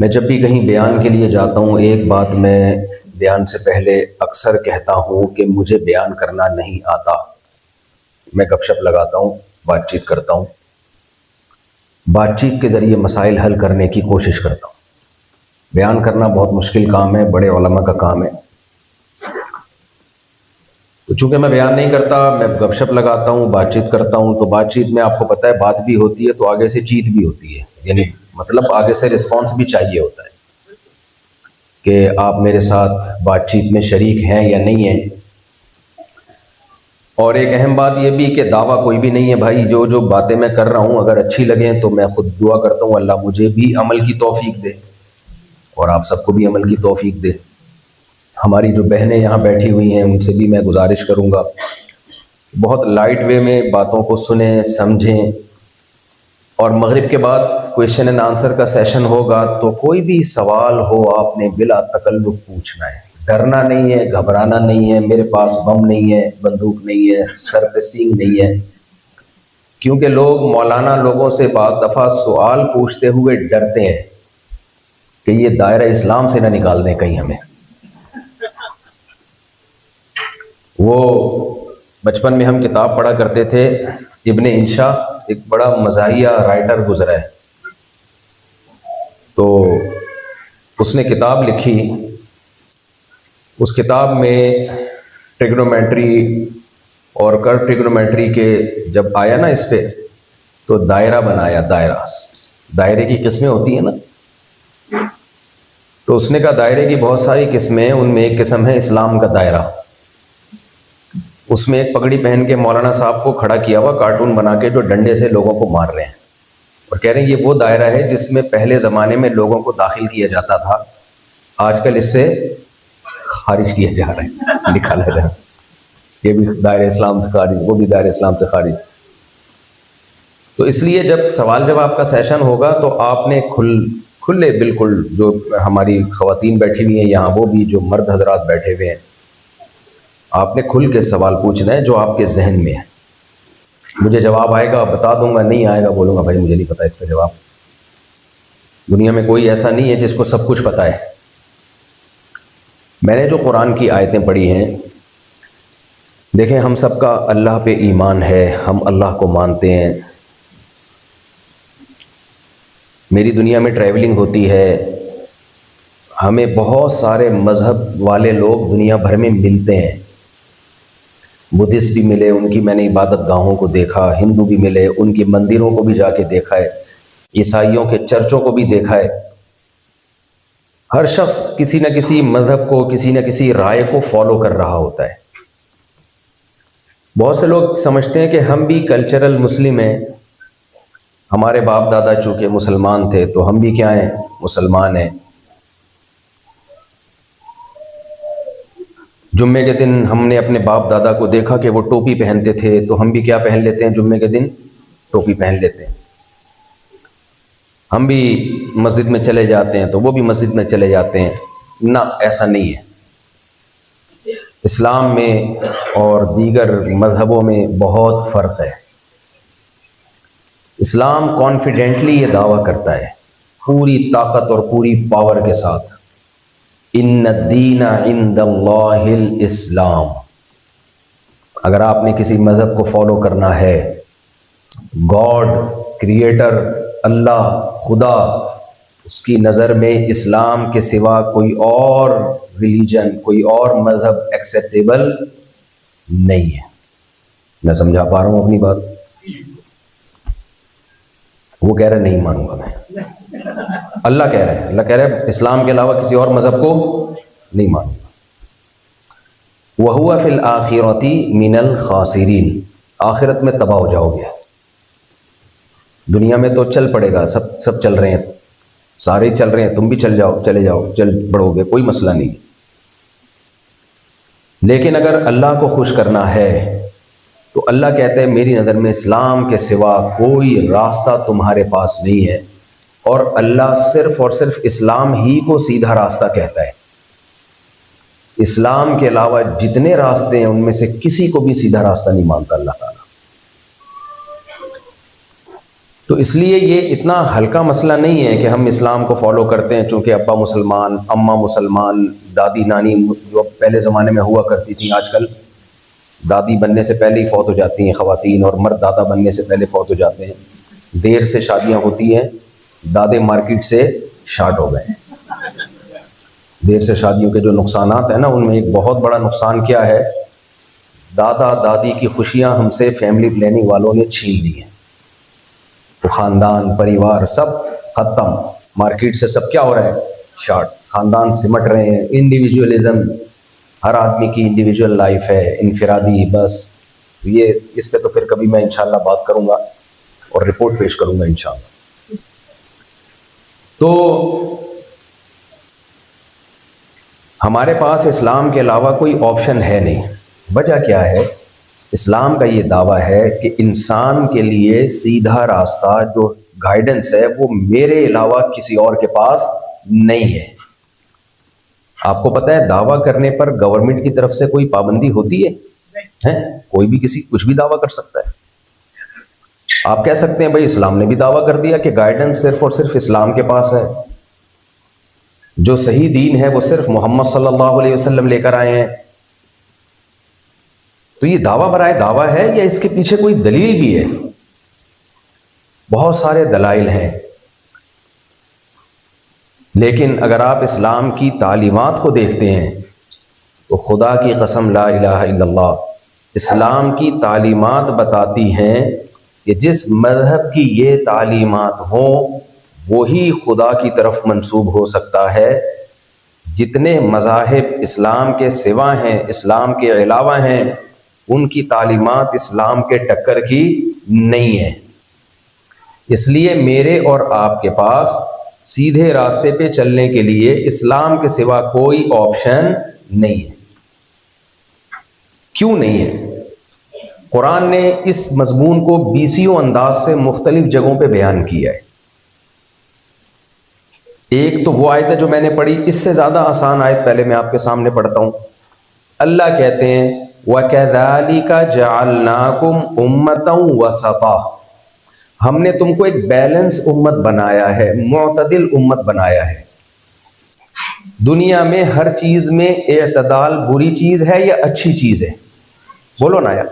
میں جب بھی کہیں بیان کے لیے جاتا ہوں ایک بات میں بیان سے پہلے اکثر کہتا ہوں کہ مجھے بیان کرنا نہیں آتا۔ میں گپ شپ لگاتا ہوں، بات چیت کرتا ہوں، بات چیت کے ذریعے مسائل حل کرنے کی کوشش کرتا ہوں۔ بیان کرنا بہت مشکل کام ہے، بڑے علماء کا کام ہے۔ تو چونکہ میں بیان نہیں کرتا، میں گپ شپ لگاتا ہوں، بات چیت کرتا ہوں، تو بات چیت میں آپ کو پتہ ہے بات بھی ہوتی ہے تو آگے سے چیت بھی ہوتی ہے، یعنی مطلب آگے سے رسپانس بھی چاہیے ہوتا ہے کہ آپ میرے ساتھ بات چیت میں شریک ہیں یا نہیں ہیں۔ اور ایک اہم بات یہ بھی کہ دعویٰ کوئی بھی نہیں ہے بھائی، جو باتیں میں کر رہا ہوں اگر اچھی لگیں تو میں خود دعا کرتا ہوں اللہ مجھے بھی عمل کی توفیق دے اور آپ سب کو بھی عمل کی توفیق دے۔ ہماری جو بہنیں یہاں بیٹھی ہوئی ہیں ان سے بھی میں گزارش کروں گا بہت لائٹ وے میں باتوں کو سنیں سمجھیں، اور مغرب کے بعد کویشچن اینڈ آنسر کا سیشن ہوگا تو کوئی بھی سوال ہو آپ نے بلا تکلف پوچھنا ہے، ڈرنا نہیں ہے، گھبرانا نہیں ہے۔ میرے پاس بم نہیں ہے، بندوق نہیں ہے، سر پہ سینگ نہیں ہے، کیونکہ لوگ مولانا لوگوں سے بعض دفعہ سوال پوچھتے ہوئے ڈرتے ہیں کہ یہ دائرہ اسلام سے نہ نکال دیں کہیں ہمیں۔ وہ بچپن میں ہم کتاب پڑھا کرتے تھے، ابن انشا ایک بڑا مزاحیہ رائٹر گزرا ہے، تو اس نے کتاب لکھی، اس کتاب میں ٹریگنومیٹری اور کرو ٹریگنومیٹری کے جب آیا نا اس پہ تو دائرہ بنایا، دائرے کی قسمیں ہوتی ہیں نا، تو اس نے کہا دائرے کی بہت ساری قسمیں ہیں، ان میں ایک قسم ہے اسلام کا دائرہ۔ اس میں ایک پگڑی پہن کے مولانا صاحب کو کھڑا کیا ہوا کارٹون بنا کے جو ڈنڈے سے لوگوں کو مار رہے ہیں، اور کہہ رہے ہیں یہ وہ دائرہ ہے جس میں پہلے زمانے میں لوگوں کو داخل کیا جاتا تھا، آج کل اس سے خارج کیا جا رہا ہے، نکالا جا رہا ہے، یہ بھی دائرہ اسلام سے خارج، وہ بھی دائرہ اسلام سے خارج۔ تو اس لیے جب سوال جواب کا سیشن ہوگا تو آپ نے کھلے بالکل، جو ہماری خواتین بیٹھی ہوئی ہیں یہاں وہ بھی، جو مرد حضرات بیٹھے ہوئے ہیں، آپ نے کھل کے سوال پوچھنا ہے جو آپ کے ذہن میں ہے۔ مجھے جواب آئے گا بتا دوں گا، نہیں آئے گا بولوں گا بھائی مجھے نہیں پتا اس کا جواب۔ دنیا میں کوئی ایسا نہیں ہے جس کو سب کچھ پتا ہے۔ میں نے جو قرآن کی آیتیں پڑھی ہیں، دیکھیں ہم سب کا اللہ پہ ایمان ہے، ہم اللہ کو مانتے ہیں۔ میری دنیا میں ٹریولنگ ہوتی ہے، ہمیں بہت سارے مذہب والے لوگ دنیا بھر میں ملتے ہیں، بدھسٹ بھی ملے، ان کی میں نے عبادت گاہوں کو دیکھا، ہندو بھی ملے، ان کی مندروں کو بھی جا کے دیکھا ہے، عیسائیوں کے چرچوں کو بھی دیکھا ہے۔ ہر شخص کسی نہ کسی مذہب کو، کسی نہ کسی رائے کو فالو کر رہا ہوتا ہے۔ بہت سے لوگ سمجھتے ہیں کہ ہم بھی کلچرل مسلم ہیں، ہمارے باپ دادا چونکہ مسلمان تھے تو ہم بھی کیا ہیں، مسلمان ہیں۔ جمعے کے دن ہم نے اپنے باپ دادا کو دیکھا کہ وہ ٹوپی پہنتے تھے تو ہم بھی کیا پہن لیتے ہیں، جمعے کے دن ٹوپی پہن لیتے ہیں۔ ہم بھی مسجد میں چلے جاتے ہیں تو وہ بھی مسجد میں چلے جاتے ہیں۔ نہ، ایسا نہیں ہے۔ اسلام میں اور دیگر مذہبوں میں بہت فرق ہے۔ اسلام کانفیڈنٹلی یہ دعویٰ کرتا ہے پوری طاقت اور پوری پاور کے ساتھ، ان الدین عند اللہ الاسلام۔ اگر آپ نے کسی مذہب کو فالو کرنا ہے، گاڈ، کریٹر، اللہ، خدا، اس کی نظر میں اسلام کے سوا کوئی اور ریلیجن، کوئی اور مذہب ایکسیپٹیبل نہیں ہے۔ میں سمجھا پا رہا ہوں اپنی بات؟ وہ کہہ رہے نہیں مانوں گا میں، اللہ کہہ رہے ہیں، اللہ کہہ رہے ہیں اسلام کے علاوہ کسی اور مذہب کو نہیں مانوں گا۔ وَهُوَ فِي الْآخِرَةِ مِنَ الْخَاسِرِينَ، آخرت میں تباہ ہو جاؤ گے۔ دنیا میں تو چل پڑے گا، سب چل رہے ہیں، سارے چل رہے ہیں، تم بھی چلے جاؤ، چل پڑو گے، کوئی مسئلہ نہیں۔ لیکن اگر اللہ کو خوش کرنا ہے تو اللہ کہتے ہیں میری نظر میں اسلام کے سوا کوئی راستہ تمہارے پاس نہیں ہے، اور اللہ صرف اور صرف اسلام ہی کو سیدھا راستہ کہتا ہے۔ اسلام کے علاوہ جتنے راستے ہیں ان میں سے کسی کو بھی سیدھا راستہ نہیں مانتا اللہ تعالیٰ۔ تو اس لیے یہ اتنا ہلکا مسئلہ نہیں ہے کہ ہم اسلام کو فالو کرتے ہیں چونکہ ابا مسلمان، اماں مسلمان، دادی نانی جو پہلے زمانے میں ہوا کرتی تھیں، آج کل دادی بننے سے پہلے ہی فوت ہو جاتی ہیں خواتین، اور مرد دادا بننے سے پہلے فوت ہو جاتے ہیں، دیر سے شادیاں ہوتی ہیں، دادے مارکیٹ سے شارٹ ہو گئے ہیں۔ دیر سے شادیوں کے جو نقصانات ہیں نا، ان میں ایک بہت بڑا نقصان کیا ہے، دادا دادی کی خوشیاں ہم سے فیملی پلاننگ والوں نے چھین لی ہیں، تو خاندان پریوار سب ختم، مارکیٹ سے سب کیا ہو رہا ہے، شارٹ، خاندان سمٹ رہے ہیں، انڈیویجولزم، ہر آدمی کی انڈیویجول لائف ہے، انفرادی، بس یہ اس پہ تو پھر کبھی میں انشاءاللہ بات کروں گا اور رپورٹ پیش کروں گا انشاءاللہ۔ تو ہمارے پاس اسلام کے علاوہ کوئی آپشن ہے نہیں۔ وجہ کیا ہے؟ اسلام کا یہ دعویٰ ہے کہ انسان کے لیے سیدھا راستہ جو گائیڈنس ہے وہ میرے علاوہ کسی اور کے پاس نہیں ہے۔ آپ کو پتہ ہے دعویٰ کرنے پر گورنمنٹ کی طرف سے کوئی پابندی ہوتی ہے؟ کوئی بھی کسی کچھ بھی دعویٰ کر سکتا ہے۔ آپ کہہ سکتے ہیں بھائی اسلام نے بھی دعویٰ کر دیا کہ گائیڈنس صرف اور صرف اسلام کے پاس ہے، جو صحیح دین ہے وہ صرف محمد صلی اللہ علیہ وسلم لے کر آئے ہیں۔ تو یہ دعویٰ برائے دعویٰ ہے یا اس کے پیچھے کوئی دلیل بھی ہے؟ بہت سارے دلائل ہیں، لیکن اگر آپ اسلام کی تعلیمات کو دیکھتے ہیں تو خدا کی قسم لا الہ الا اللہ، اسلام کی تعلیمات بتاتی ہیں کہ جس مذہب کی یہ تعلیمات ہوں وہی خدا کی طرف منسوب ہو سکتا ہے۔ جتنے مذاہب اسلام کے سوا ہیں، اسلام کے علاوہ ہیں، ان کی تعلیمات اسلام کے ٹکر کی نہیں ہے۔ اس لیے میرے اور آپ کے پاس سیدھے راستے پہ چلنے کے لیے اسلام کے سوا کوئی آپشن نہیں ہے۔ کیوں نہیں ہے؟ قرآن نے اس مضمون کو بیسیوں انداز سے مختلف جگہوں پہ بیان کیا ہے۔ ایک تو وہ آیت ہے جو میں نے پڑھی، اس سے زیادہ آسان آیت پہلے میں آپ کے سامنے پڑھتا ہوں۔ اللہ کہتے ہیں وَكَذَلِكَ جَعَلْنَاكُمْ أُمَّةً وَسَطًا، ہم نے تم کو ایک بیلنس امت بنایا ہے، معتدل امت بنایا ہے۔ دنیا میں ہر چیز میں اعتدال بری چیز ہے یا اچھی چیز ہے؟ بولو نا یار،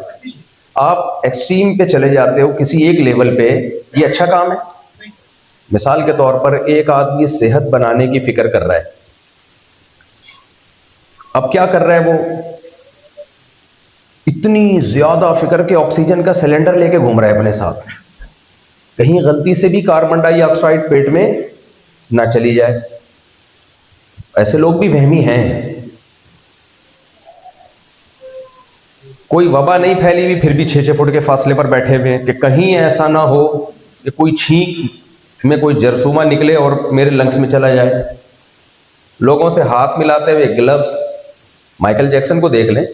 آپ ایکسٹریم پہ چلے جاتے ہو کسی ایک لیول پہ، یہ اچھا کام ہے؟ مثال کے طور پر ایک آدمی صحت بنانے کی فکر کر رہا ہے، اب کیا کر رہا ہے وہ؟ اتنی زیادہ فکر کہ آکسیجن کا سلنڈر لے کے گھوم رہا ہے اپنے ساتھ، کہیں غلطی سے بھی کاربن ڈائی آکسائڈ پیٹ میں نہ چلی جائے۔ ایسے لوگ بھی وہمی ہیں۔ کوئی وبا نہیں پھیلی ہوئی پھر بھی 6 فٹ کے فاصلے پر بیٹھے ہوئے کہ کہیں ایسا نہ ہو کہ کوئی چھینک میں کوئی جرثومہ نکلے اور میرے لنگس میں چلا جائے۔ لوگوں سے ہاتھ ملاتے ہوئے گلوز، مائیکل جیکسن کو دیکھ لیں،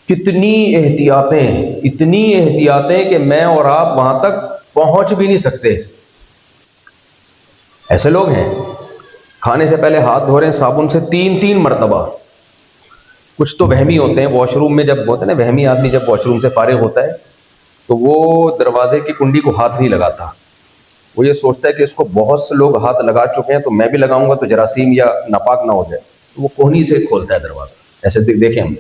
کتنی احتیاطیں، اتنی احتیاطیں کہ میں اور آپ وہاں تک پہنچ بھی نہیں سکتے۔ ایسے لوگ ہیں، کھانے سے پہلے ہاتھ دھو رہے ہیں صابن سے 3 مرتبہ۔ کچھ تو وہمی ہوتے ہیں، واش روم میں جب ہوتے ہیں نا، وہمی آدمی جب واش روم سے فارغ ہوتا ہے تو وہ دروازے کی کنڈی کو ہاتھ نہیں لگاتا، وہ یہ سوچتا ہے کہ اس کو بہت سے لوگ ہاتھ لگا چکے ہیں تو میں بھی لگاؤں گا تو جراثیم یا ناپاک نہ ہو جائے، تو وہ کوہنی سے کھولتا ہے دروازہ، ایسے دیکھیں ہم،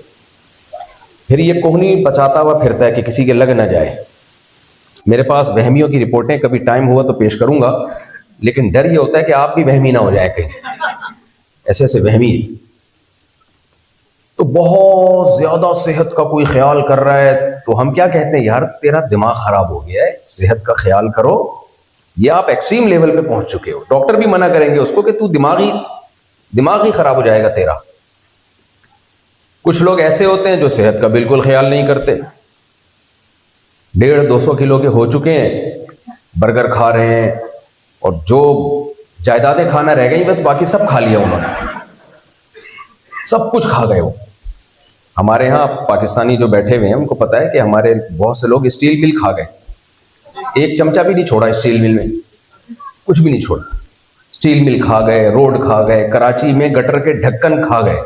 پھر یہ کوہنی بچاتا ہوا پھرتا ہے کہ کسی کے لگ نہ جائے۔ میرے پاس وہمیوں کی رپورٹیں کبھی ٹائم ہوا تو پیش کروں گا، لیکن ڈر یہ ہوتا ہے کہ آپ بھی وہمی نہ ہو جائے کہیں، ایسے ایسے وہمی ہیں۔ تو بہت زیادہ صحت کا کوئی خیال کر رہا ہے تو ہم کیا کہتے ہیں، یار تیرا دماغ خراب ہو گیا ہے، صحت کا خیال کرو۔ یہ آپ ایکسٹریم لیول پہ پہنچ چکے ہو، ڈاکٹر بھی منع کریں گے اس کو کہ تو دماغ ہی خراب ہو جائے گا تیرا۔ کچھ لوگ ایسے ہوتے ہیں جو صحت کا بالکل خیال نہیں کرتے، 150-200 کلو کے ہو چکے ہیں، برگر کھا رہے ہیں، اور جو جائیدادیں کھانا رہ گئی بس باقی سب کھا لیا انہوں نے، سب کچھ کھا گئے وہ۔ ہمارے ہاں پاکستانی جو بیٹھے ہوئے ہیں ان کو پتہ ہے کہ ہمارے بہت سے لوگ اسٹیل مل کھا گئے، ایک چمچہ بھی نہیں چھوڑا اسٹیل مل میں، کچھ بھی نہیں چھوڑا، اسٹیل مل کھا گئے، روڈ کھا گئے، کراچی میں گٹر کے ڈھکن کھا گئے۔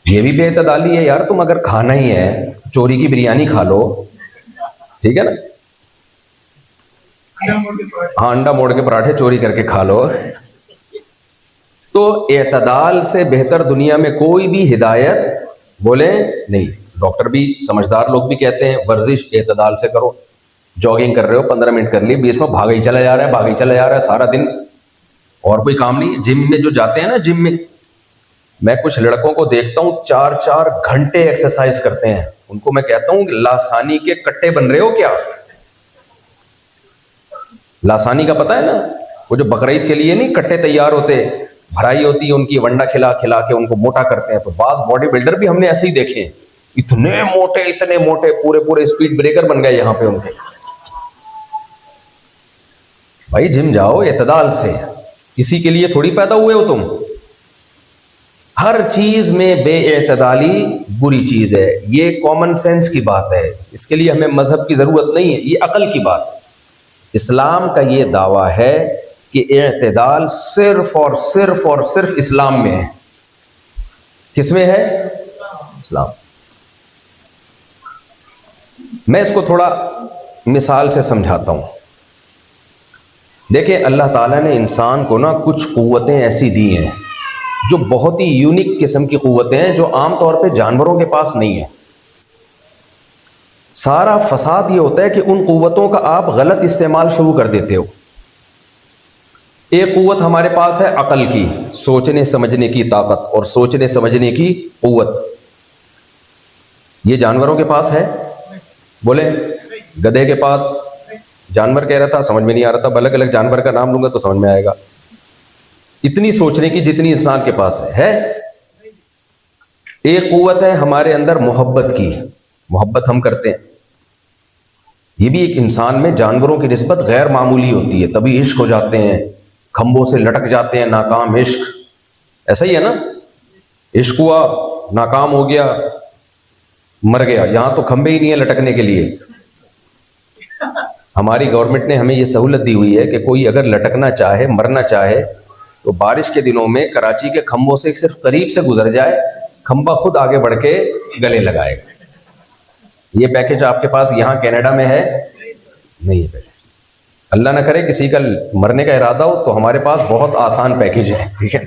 یہ بھی بے اعتدالی ہے یار، تم اگر کھانا ہی ہے چوری کی بریانی کھا لو، ٹھیک ہے نا، ہاں انڈا موڑ کے پراٹھے چوری کر کے کھا لو. تو اعتدال سے بہتر دنیا میں کوئی بھی ہدایت بولے نہیں. ڈاکٹر بھی سمجھدار لوگ بھی کہتے ہیں ورزش اعتدال سے کرو. جاگنگ کر رہے ہو 15 منٹ کر لی, بیچ میں بھاگا ہی چلا جا رہا ہے سارا دن, اور کوئی کام نہیں. جم میں جو جاتے ہیں نا, جم میں کچھ لڑکوں کو دیکھتا ہوں 4 گھنٹے ایکسرسائز کرتے ہیں. ان کو میں کہتا ہوں لاسانی کے کٹے بن رہے ہو کیا؟ لاسانی کا پتہ ہے نا, وہ جو بقرعید کے لیے نہیں کٹے تیار ہوتے, بھرائی ہوتی ہے ان کی, ونڈا کھلا کے ان کو موٹا کرتے ہیں. تو بعض باڈی بلڈر بھی ہم نے ایسے ہی دیکھے ہیں, اتنے موٹے پورے اسپیڈ بریکر بن گئے یہاں پہ ان کے. بھائی جم جاؤ اعتدال سے, کسی کے لیے تھوڑی پیدا ہوئے ہو تم. ہر چیز میں بے اعتدالی بری چیز ہے. یہ کامن سینس کی بات ہے, اس کے لیے ہمیں مذہب کی ضرورت نہیں ہے, یہ عقل کی بات ہے. اسلام کا یہ دعویٰ ہے کہ اعتدال صرف اور صرف اسلام میں ہے. کس میں ہے؟ اسلام. میں اس کو تھوڑا مثال سے سمجھاتا ہوں. دیکھیں اللہ تعالیٰ نے انسان کو نا کچھ قوتیں ایسی دی ہیں جو بہت ہی یونیک قسم کی قوتیں ہیں, جو عام طور پہ جانوروں کے پاس نہیں ہیں. سارا فساد یہ ہوتا ہے کہ ان قوتوں کا آپ غلط استعمال شروع کر دیتے ہو. ایک قوت ہمارے پاس ہے عقل کی, سوچنے سمجھنے کی طاقت اور سوچنے سمجھنے کی قوت. یہ جانوروں کے پاس ہے؟ بولے گدھے کے پاس, جانور کہہ رہا تھا سمجھ میں نہیں آ رہا تھا, الگ الگ جانور کا نام لوں گا تو سمجھ میں آئے گا. اتنی سوچنے کی جتنی انسان کے پاس ہے. ایک قوت ہے ہمارے اندر محبت کی, محبت ہم کرتے ہیں. یہ بھی ایک انسان میں جانوروں کی نسبت غیر معمولی ہوتی ہے. تبھی عشق ہو جاتے ہیں, کھمبوں سے لٹک جاتے ہیں, ناکام عشق. ایسا ہی ہے نا, عشق ہوا ناکام ہو گیا مر گیا. یہاں تو کھمبے ہی نہیں ہیں لٹکنے کے لیے. ہماری گورنمنٹ نے ہمیں یہ سہولت دی ہوئی ہے کہ کوئی اگر لٹکنا چاہے, مرنا چاہے, تو بارش کے دنوں میں کراچی کے کھمبوں سے صرف قریب سے گزر جائے, کھمبا خود آگے بڑھ کے گلے لگائے گا. یہ پیکج آپ کے پاس یہاں کینیڈا میں ہے نہیں ہے. اللہ نہ کرے کسی کا مرنے کا ارادہ ہو تو ہمارے پاس بہت آسان پیکج ہے, ٹھیک ہے,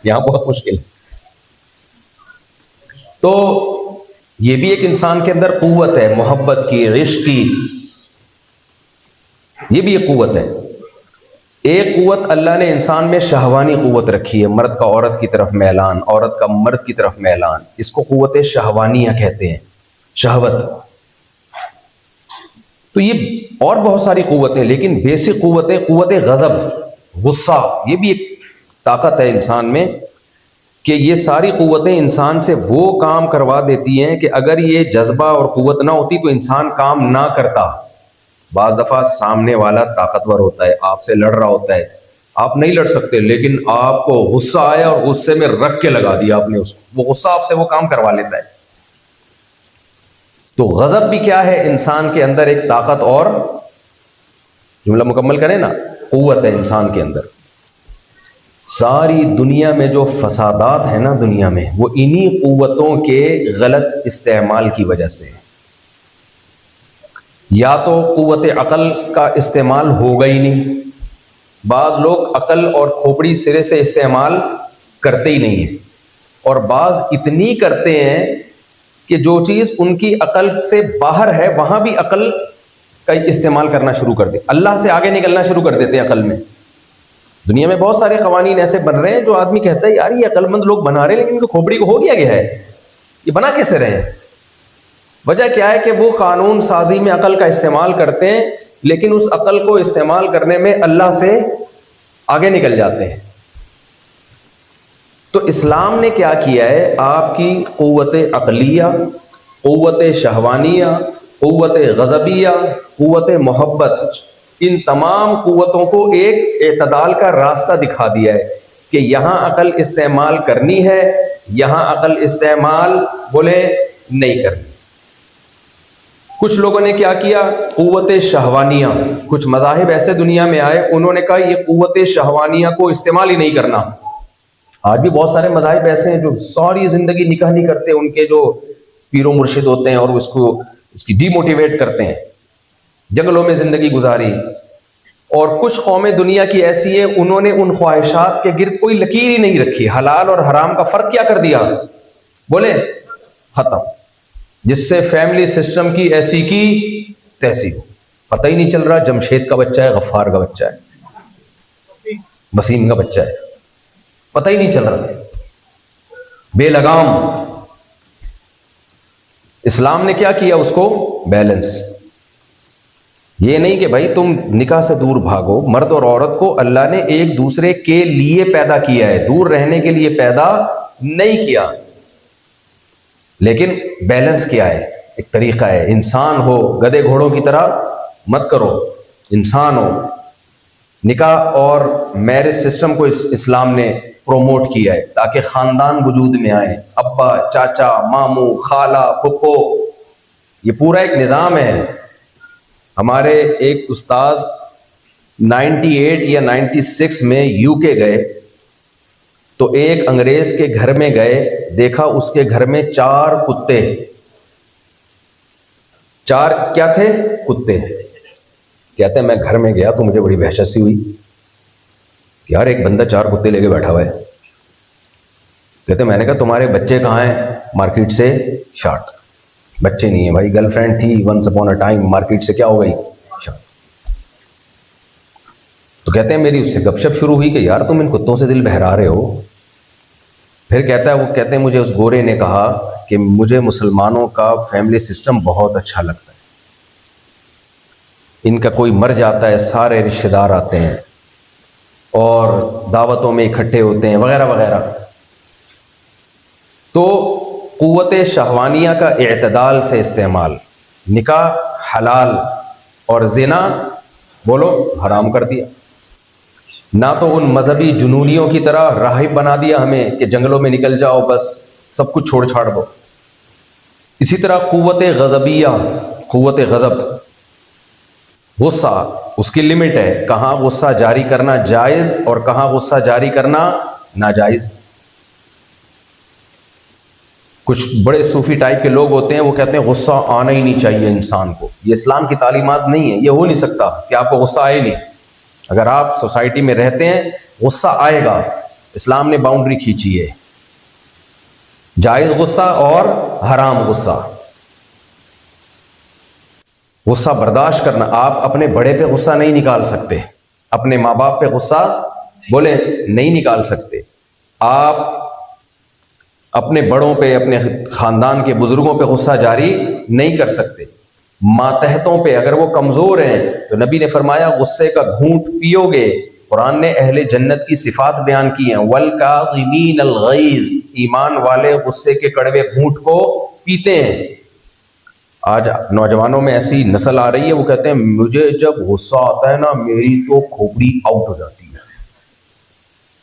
یہاں بہت مشکل ہے. تو یہ بھی ایک انسان کے اندر قوت ہے, محبت کی, عشق کی. یہ بھی ایک قوت ہے. ایک قوت اللہ نے انسان میں شہوانی قوت رکھی ہے, مرد کا عورت کی طرف میلان, عورت کا مرد کی طرف میلان. اس کو قوت شہوانیہ کہتے ہیں, شہوت. تو یہ اور بہت ساری قوتیں, لیکن بیسک قوتیں, قوت غضب, غصہ, یہ بھی ایک طاقت ہے انسان میں کہ یہ ساری قوتیں انسان سے وہ کام کروا دیتی ہیں کہ اگر یہ جذبہ اور قوت نہ ہوتی تو انسان کام نہ کرتا. بعض دفعہ سامنے والا طاقتور ہوتا ہے, آپ سے لڑ رہا ہوتا ہے, آپ نہیں لڑ سکتے, لیکن آپ کو غصہ آیا اور غصے میں رکھ کے لگا دیا آپ نے اس کو, وہ غصہ آپ سے وہ کام کروا لیتا ہے. تو غضب بھی کیا ہے, انسان کے اندر ایک طاقت اور, جملہ مکمل کریں نا, قوت ہے انسان کے اندر. ساری دنیا میں جو فسادات ہیں نا دنیا میں, وہ انہی قوتوں کے غلط استعمال کی وجہ سے. یا تو قوت عقل کا استعمال ہوگا ہی نہیں, بعض لوگ عقل اور کھوپڑی سرے سے استعمال کرتے ہی نہیں ہیں, اور بعض اتنی کرتے ہیں کہ جو چیز ان کی عقل سے باہر ہے وہاں بھی عقل کا استعمال کرنا شروع کر دے, اللہ سے آگے نکلنا شروع کر دیتے عقل میں. دنیا میں بہت سارے قوانین ایسے بن رہے ہیں جو آدمی کہتا ہے یار یہ عقل مند لوگ بنا رہے ہیں, لیکن ان کو کھوپڑی کو ہو گیا ہے, یہ بنا کیسے رہے ہیں؟ وجہ کیا ہے کہ وہ قانون سازی میں عقل کا استعمال کرتے ہیں, لیکن اس عقل کو استعمال کرنے میں اللہ سے آگے نکل جاتے ہیں. تو اسلام نے کیا کیا ہے, آپ کی قوت عقلیہ, قوت شہوانیہ, قوت غضبیہ, قوت محبت, ان تمام قوتوں کو ایک اعتدال کا راستہ دکھا دیا ہے کہ یہاں عقل استعمال کرنی ہے, یہاں عقل استعمال بولے نہیں کرنی. کچھ لوگوں نے کیا کیا, قوت شہوانیہ, کچھ مذاہب ایسے دنیا میں آئے, انہوں نے کہا یہ قوت شہوانیہ کو استعمال ہی نہیں کرنا. آج بھی بہت سارے مذاہب ایسے ہیں جو ساری زندگی نکاح نہیں کرتے, ان کے جو پیر و مرشد ہوتے ہیں اور اس کی ڈی موٹیویٹ کرتے ہیں. جنگلوں میں زندگی گزاری, اور کچھ قومیں دنیا کی ایسی ہیں انہوں نے ان خواہشات کے گرد کوئی لکیر ہی نہیں رکھی، حلال اور حرام کا فرق کیا کر دیا، بولے ختم، جس سے فیملی سسٹم کی ایسی کی تیسی ہو، پتہ ہی نہیں چل رہا جمشید کا بچہ ہے، غفار کا بچہ ہے، وسیم کا بچہ ہے، پتہ ہی نہیں چل رہا، بے لگام۔ اسلام نے کیا کیا، اس کو بیلنس، یہ نہیں کہ بھائی تم نکاح سے دور بھاگو، مرد اور عورت کو اللہ نے ایک دوسرے کے لیے پیدا کیا ہے، دور رہنے کے لیے پیدا نہیں کیا، لیکن بیلنس کیا ہے، ایک طریقہ ہے، انسان ہو، گدھے گھوڑوں کی طرح مت کرو، انسان ہو۔ نکاح اور میرج سسٹم کو اسلام نے پروموٹ کیا ہے تاکہ خاندان وجود میں آئے، ابا، چاچا، ماموں، خالہ، پھپھو، یہ پورا ایک نظام ہے۔ ہمارے ایک استاذ 98 یا 96 میں UK گئے تو ایک انگریز کے گھر میں گئے، دیکھا اس کے گھر میں 4 کتے، 4 کیا تھے، کتے۔ کہتے ہیں میں گھر میں گیا تو مجھے بڑی وحشت سی ہوئی کہ یار ایک بندہ 4 کتے لے کے بیٹھا ہوا ہے۔ کہتے ہیں میں نے کہا تمہارے بچے کہاں ہیں؟ مارکیٹ سے شارٹ۔ بچے نہیں ہیں بھائی، گرل فرینڈ تھی once upon a time, market سے کیا ہو گئی، شارٹ۔ تو کہتے ہیں میری اس سے گپ شپ شروع ہوئی کہ یار تم ان کتوں سے دل بہرا رہے ہو۔ پھر کہتا ہے، وہ کہتے ہیں مجھے اس گورے نے کہا کہ مجھے مسلمانوں کا فیملی سسٹم بہت اچھا لگتا ہے، ان کا کوئی مر جاتا ہے سارے رشتہ دار آتے ہیں اور دعوتوں میں اکٹھے ہوتے ہیں وغیرہ وغیرہ۔ تو قوت شہوانیہ کا اعتدال سے استعمال، نکاح حلال اور زنا بولو حرام کر دیا، نہ تو ان مذہبی جنونیوں کی طرح راہب بنا دیا ہمیں کہ جنگلوں میں نکل جاؤ بس سب کچھ چھوڑ چھاڑ دو۔ اسی طرح قوت غضبیہ، قوت غضب، غصہ، اس کی لمٹ ہے، کہاں غصہ جاری کرنا جائز اور کہاں غصہ جاری کرنا ناجائز۔ کچھ بڑے صوفی ٹائپ کے لوگ ہوتے ہیں، وہ کہتے ہیں غصہ آنا ہی نہیں چاہیے انسان کو، یہ اسلام کی تعلیمات نہیں ہے، یہ ہو نہیں سکتا کہ آپ کو غصہ آئے نہیں۔ اگر آپ سوسائٹی میں رہتے ہیں غصہ آئے گا، اسلام نے باؤنڈری کھینچی ہے، جائز غصہ اور حرام غصہ۔ غصہ برداشت کرنا، آپ اپنے بڑے پہ غصہ نہیں نکال سکتے، اپنے ماں باپ پہ غصہ بولے نہیں نکال سکتے، آپ اپنے بڑوں پہ، اپنے خاندان کے بزرگوں پہ غصہ جاری نہیں کر سکتے۔ ماتحتوں پہ اگر وہ کمزور ہیں تو نبی نے فرمایا غصے کا گھونٹ پیو گے۔ قرآن نے اہل جنت کی صفات بیان کی ہیں، وَالْكَاظِمِينَ الْغَيْظَ، ایمان والے غصے کے کڑوے گھونٹ کو پیتے ہیں۔ آج نوجوانوں میں ایسی نسل آ رہی ہے، وہ کہتے ہیں مجھے جب غصہ آتا ہے نا میری تو کھوپڑی آؤٹ ہو جاتی ہے۔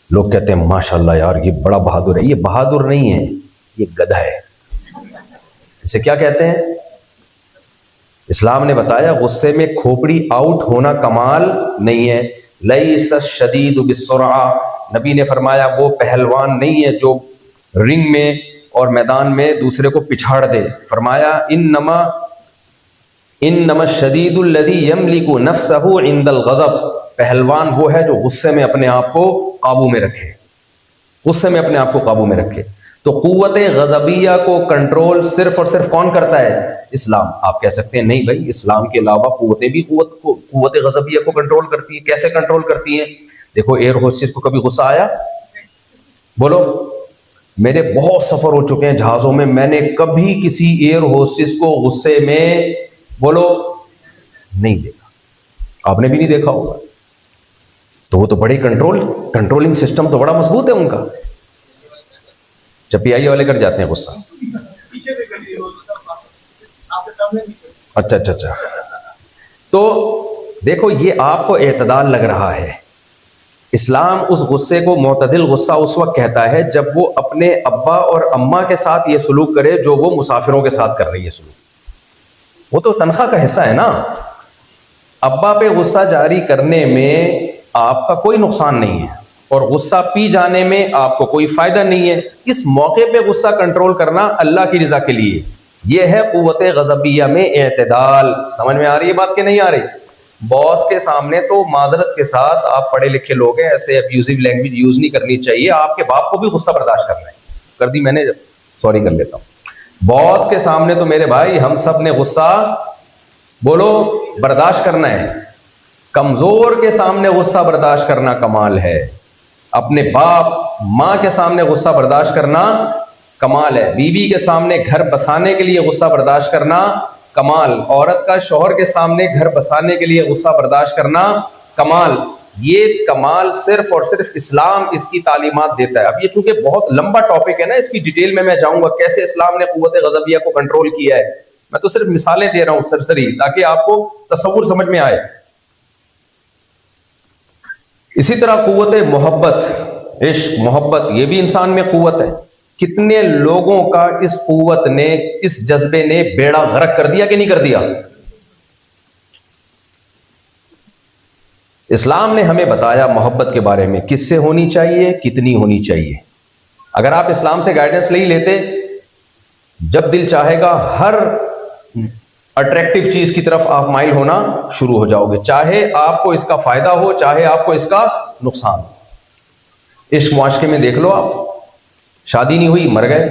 لوگ کہتے ہیں ماشاءاللہ یار یہ بڑا بہادر ہے، یہ بہادر نہیں ہے، یہ گدھا ہے۔ اسے کیا کہتے ہیں؟ اسلام نے بتایا غصے میں کھوپڑی آؤٹ ہونا کمال نہیں ہے۔ لیس الشدید بالسرعہ، نبی نے فرمایا وہ پہلوان نہیں ہے جو رنگ میں اور میدان میں دوسرے کو پچھاڑ دے۔ فرمایا انما الشدید الذی یملک نفسہ عند الغضب، پہلوان وہ ہے جو غصے میں اپنے آپ کو قابو میں رکھے، غصے میں اپنے آپ کو قابو میں رکھے۔ تو قوت غضبیہ کو کنٹرول صرف اور صرف کون کرتا ہے؟ اسلام۔ آپ کہہ سکتے ہیں نہیں بھائی اسلام کے علاوہ قوتیں بھی قوت غضبیہ کو کنٹرول کرتی ہیں۔ کیسے کنٹرول کرتی ہیں؟ دیکھو ایئر ہوسٹس کو کبھی غصہ آیا؟ بولو، میرے بہت سفر ہو چکے ہیں جہازوں میں، میں نے کبھی کسی ایئر ہوسٹس کو غصے میں بولو نہیں دیکھا، آپ نے بھی نہیں دیکھا ہوگا۔ تو وہ تو بڑی کنٹرولنگ سسٹم تو بڑا مضبوط ہے ان کا۔ جب PI والے کر جاتے ہیں غصہ، اچھا تو دیکھو یہ آپ کو اعتدال لگ رہا ہے۔ اسلام اس غصے کو معتدل غصہ اس وقت کہتا ہے جب وہ اپنے ابا اور اماں کے ساتھ یہ سلوک کرے جو وہ مسافروں کے ساتھ کر رہی ہے سلوک۔ وہ تو تنخواہ کا حصہ ہے نا۔ ابا پہ غصہ جاری کرنے میں آپ کا کوئی نقصان نہیں ہے اور غصہ پی جانے میں آپ کو کوئی فائدہ نہیں ہے۔ اس موقع پہ غصہ کنٹرول کرنا اللہ کی رضا کے لیے، یہ ہے قوت غضبیہ میں اعتدال۔ سمجھ میں آ رہی ہے بات کہ نہیں آ رہی؟ باس کے سامنے تو معذرت کے ساتھ آپ پڑھے لکھے لوگ ہیں, ایسے ابیوزو لینگویج یوز نہیں کرنی چاہیے. آپ کے باپ کو بھی غصہ برداشت کرنا ہے, کر دی میں نے, سوری کر لیتا ہوں. باس کے سامنے تو میرے بھائی ہم سب نے غصہ بولو برداشت کرنا ہے. کمزور کے سامنے غصہ برداشت کرنا کمال ہے, اپنے باپ ماں کے سامنے غصہ برداشت کرنا کمال ہے, بیوی کے سامنے گھر بسانے کے لیے غصہ برداشت کرنا کمال, عورت کا شوہر کے سامنے گھر بسانے کے لیے غصہ برداشت کرنا کمال. یہ کمال صرف اور صرف اسلام اس کی تعلیمات دیتا ہے. اب یہ چونکہ بہت لمبا ٹاپک ہے نا, اس کی ڈیٹیل میں جاؤں گا کیسے اسلام نے قوت غضبیہ کو کنٹرول کیا ہے. میں تو صرف مثالیں دے رہا ہوں سرسری, تاکہ آپ کو تصور سمجھ میں آئے. اسی طرح قوت محبت, عشق, محبت, یہ بھی انسان میں قوت ہے. کتنے لوگوں کا اس قوت نے, اس جذبے نے بیڑا غرق کر دیا کہ نہیں کر دیا. اسلام نے ہمیں بتایا محبت کے بارے میں, کس سے ہونی چاہیے, کتنی ہونی چاہیے. اگر آپ اسلام سے گائیڈنس نہیں لیتے, جب دل چاہے گا ہر اٹریکٹیو چیز کی طرف آپ مائل ہونا شروع ہو جاؤ گے, چاہے آپ کو اس کا فائدہ ہو, چاہے آپ کو اس کا نقصان. عشق معاشرے میں دیکھ لو آپ, شادی نہیں ہوئی مر گئے.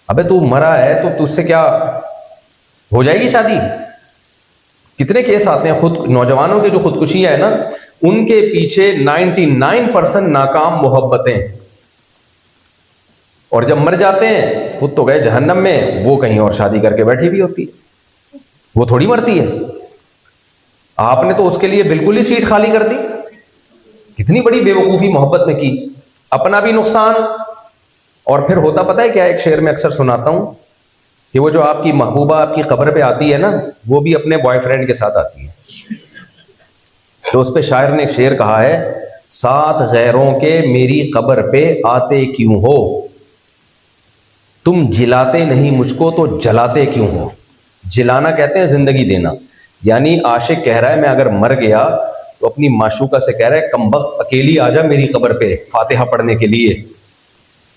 ابے تو مرا ہے تو تجھ سے کیا ہو جائے گی شادی. کتنے کیس آتے ہیں خود نوجوانوں کے جو خودکشیاں ہیں نا, ان کے پیچھے 99% ناکام محبتیں, اور جب مر جاتے ہیں خود تو گئے جہنم میں, وہ کہیں اور شادی کر کے بیٹھی بھی ہوتی ہے, وہ تھوڑی مرتی ہے. آپ نے تو اس کے لیے بالکل ہی سیٹ خالی کر دی. کتنی بڑی بے وقوفی محبت میں کی, اپنا بھی نقصان. اور پھر ہوتا پتہ ہے کیا, ایک شعر میں اکثر سناتا ہوں کہ وہ جو آپ کی محبوبہ آپ کی قبر پہ آتی ہے نا, وہ بھی اپنے بوائے فرینڈ کے ساتھ آتی ہے. تو اس پہ شاعر نے ایک شعر کہا ہے, ساتھ غیروں کے میری قبر پہ آتے کیوں ہو, تم جلاتے نہیں مجھ کو تو جلاتے کیوں ہو. جلانا کہتے ہیں زندگی دینا, یعنی عاشق کہہ رہا ہے میں اگر مر گیا تو اپنی معشوقہ سے کہہ رہا ہے کم وقت اکیلی آ جا میری قبر پہ فاتحہ پڑھنے کے لیے,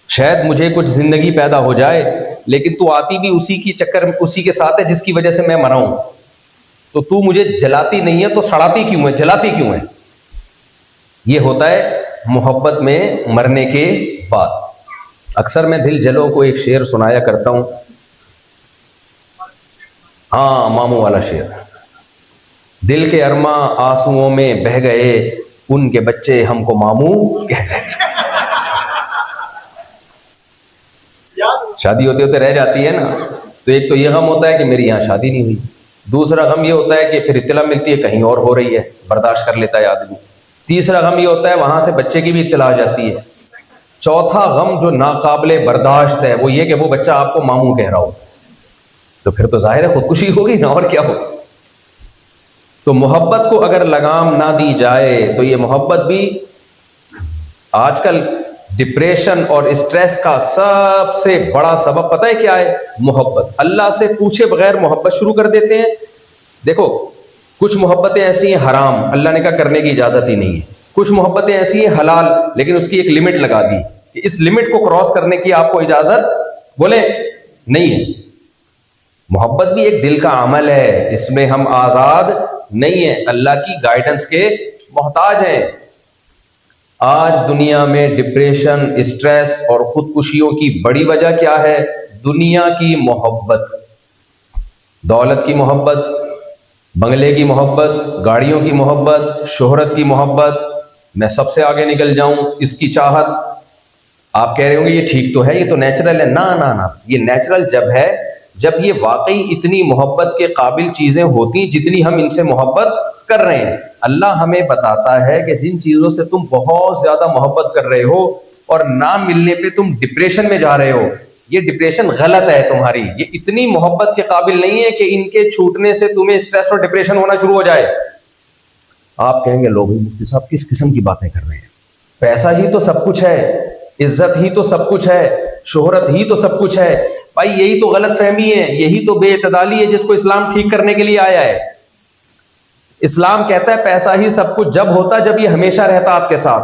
شاید مجھے کچھ زندگی پیدا ہو جائے, لیکن تو آتی بھی اسی کی چکر اسی کے ساتھ ہے جس کی وجہ سے میں مرا ہوں. تو مجھے جلاتی نہیں ہے تو سڑاتی کیوں ہے, جلاتی کیوں ہے. یہ ہوتا ہے محبت میں مرنے کے بعد. اکثر میں دل جلو کو ایک شعر سنایا کرتا ہوں, ہاں ماموں والا شعر. دل کے ارماں آنسوؤں میں بہ گئے, ان کے بچے ہم کو ماموں کہہ گئے. شادی ہوتے ہوتے رہ جاتی ہے نا, تو ایک تو یہ غم ہوتا ہے کہ میری یہاں شادی نہیں ہوئی, دوسرا غم یہ ہوتا ہے کہ پھر اطلاع ملتی ہے کہیں اور ہو رہی ہے, برداشت کر لیتا ہے آدمی. تیسرا غم یہ ہوتا ہے وہاں سے بچے کی بھی اطلاع آ جاتی ہے. چوتھا غم جو ناقابل برداشت ہے وہ یہ کہ وہ بچہ آپ کو ماموں کہہ رہا ہو, تو پھر تو ظاہر ہے خودکشی ہوگی نا, اور کیا ہوگا. تو محبت کو اگر لگام نہ دی جائے تو یہ محبت بھی, آج کل ڈپریشن اور اسٹریس کا سب سے بڑا سبب پتہ ہے کیا ہے, محبت. اللہ سے پوچھے بغیر محبت شروع کر دیتے ہیں. دیکھو کچھ محبتیں ایسی ہیں حرام, اللہ نے کہا کرنے کی اجازت ہی نہیں ہے. کچھ محبتیں ایسی ہیں حلال, لیکن اس کی ایک لمٹ لگا دی کہ اس لمٹ کو کراس کرنے کی آپ کو اجازت بولے نہیں ہے. محبت بھی ایک دل کا عمل ہے, اس میں ہم آزاد نہیں ہیں, اللہ کی گائیڈنس کے محتاج ہیں. آج دنیا میں ڈپریشن, اسٹریس اور خودکشیوں کی بڑی وجہ کیا ہے؟ دنیا کی محبت, دولت کی محبت, بنگلے کی محبت, گاڑیوں کی محبت, شہرت کی محبت, میں سب سے آگے نکل جاؤں, اس کی چاہت. آپ کہہ رہے ہوں گے یہ ٹھیک تو ہے, یہ تو نیچرل ہے. نا, یہ نیچرل جب ہے جب یہ واقعی اتنی محبت کے قابل چیزیں ہوتی جتنی ہم ان سے محبت کر رہے ہیں. اللہ ہمیں بتاتا ہے کہ جن چیزوں سے تم بہت زیادہ محبت کر رہے ہو اور نہ ملنے پہ تم ڈپریشن میں جا رہے ہو, یہ ڈپریشن غلط ہے تمہاری. یہ اتنی محبت کے قابل نہیں ہے کہ ان کے چھوٹنے سے تمہیں اسٹریس اور ڈپریشن ہونا شروع ہو جائے. آپ کہیں گے لوگ مفتی صاحب کس قسم کی باتیں کر رہے ہیں, پیسہ ہی تو سب کچھ ہے, عزت ہی تو سب کچھ ہے, شہرت ہی تو سب کچھ ہے. بھائی یہی تو غلط فہمی ہے, یہی تو بے اعتدالی ہے جس کو اسلام ٹھیک کرنے کے لیے آیا ہے. اسلام کہتا ہے پیسہ ہی سب کچھ جب ہوتا جب یہ ہمیشہ رہتا آپ کے ساتھ,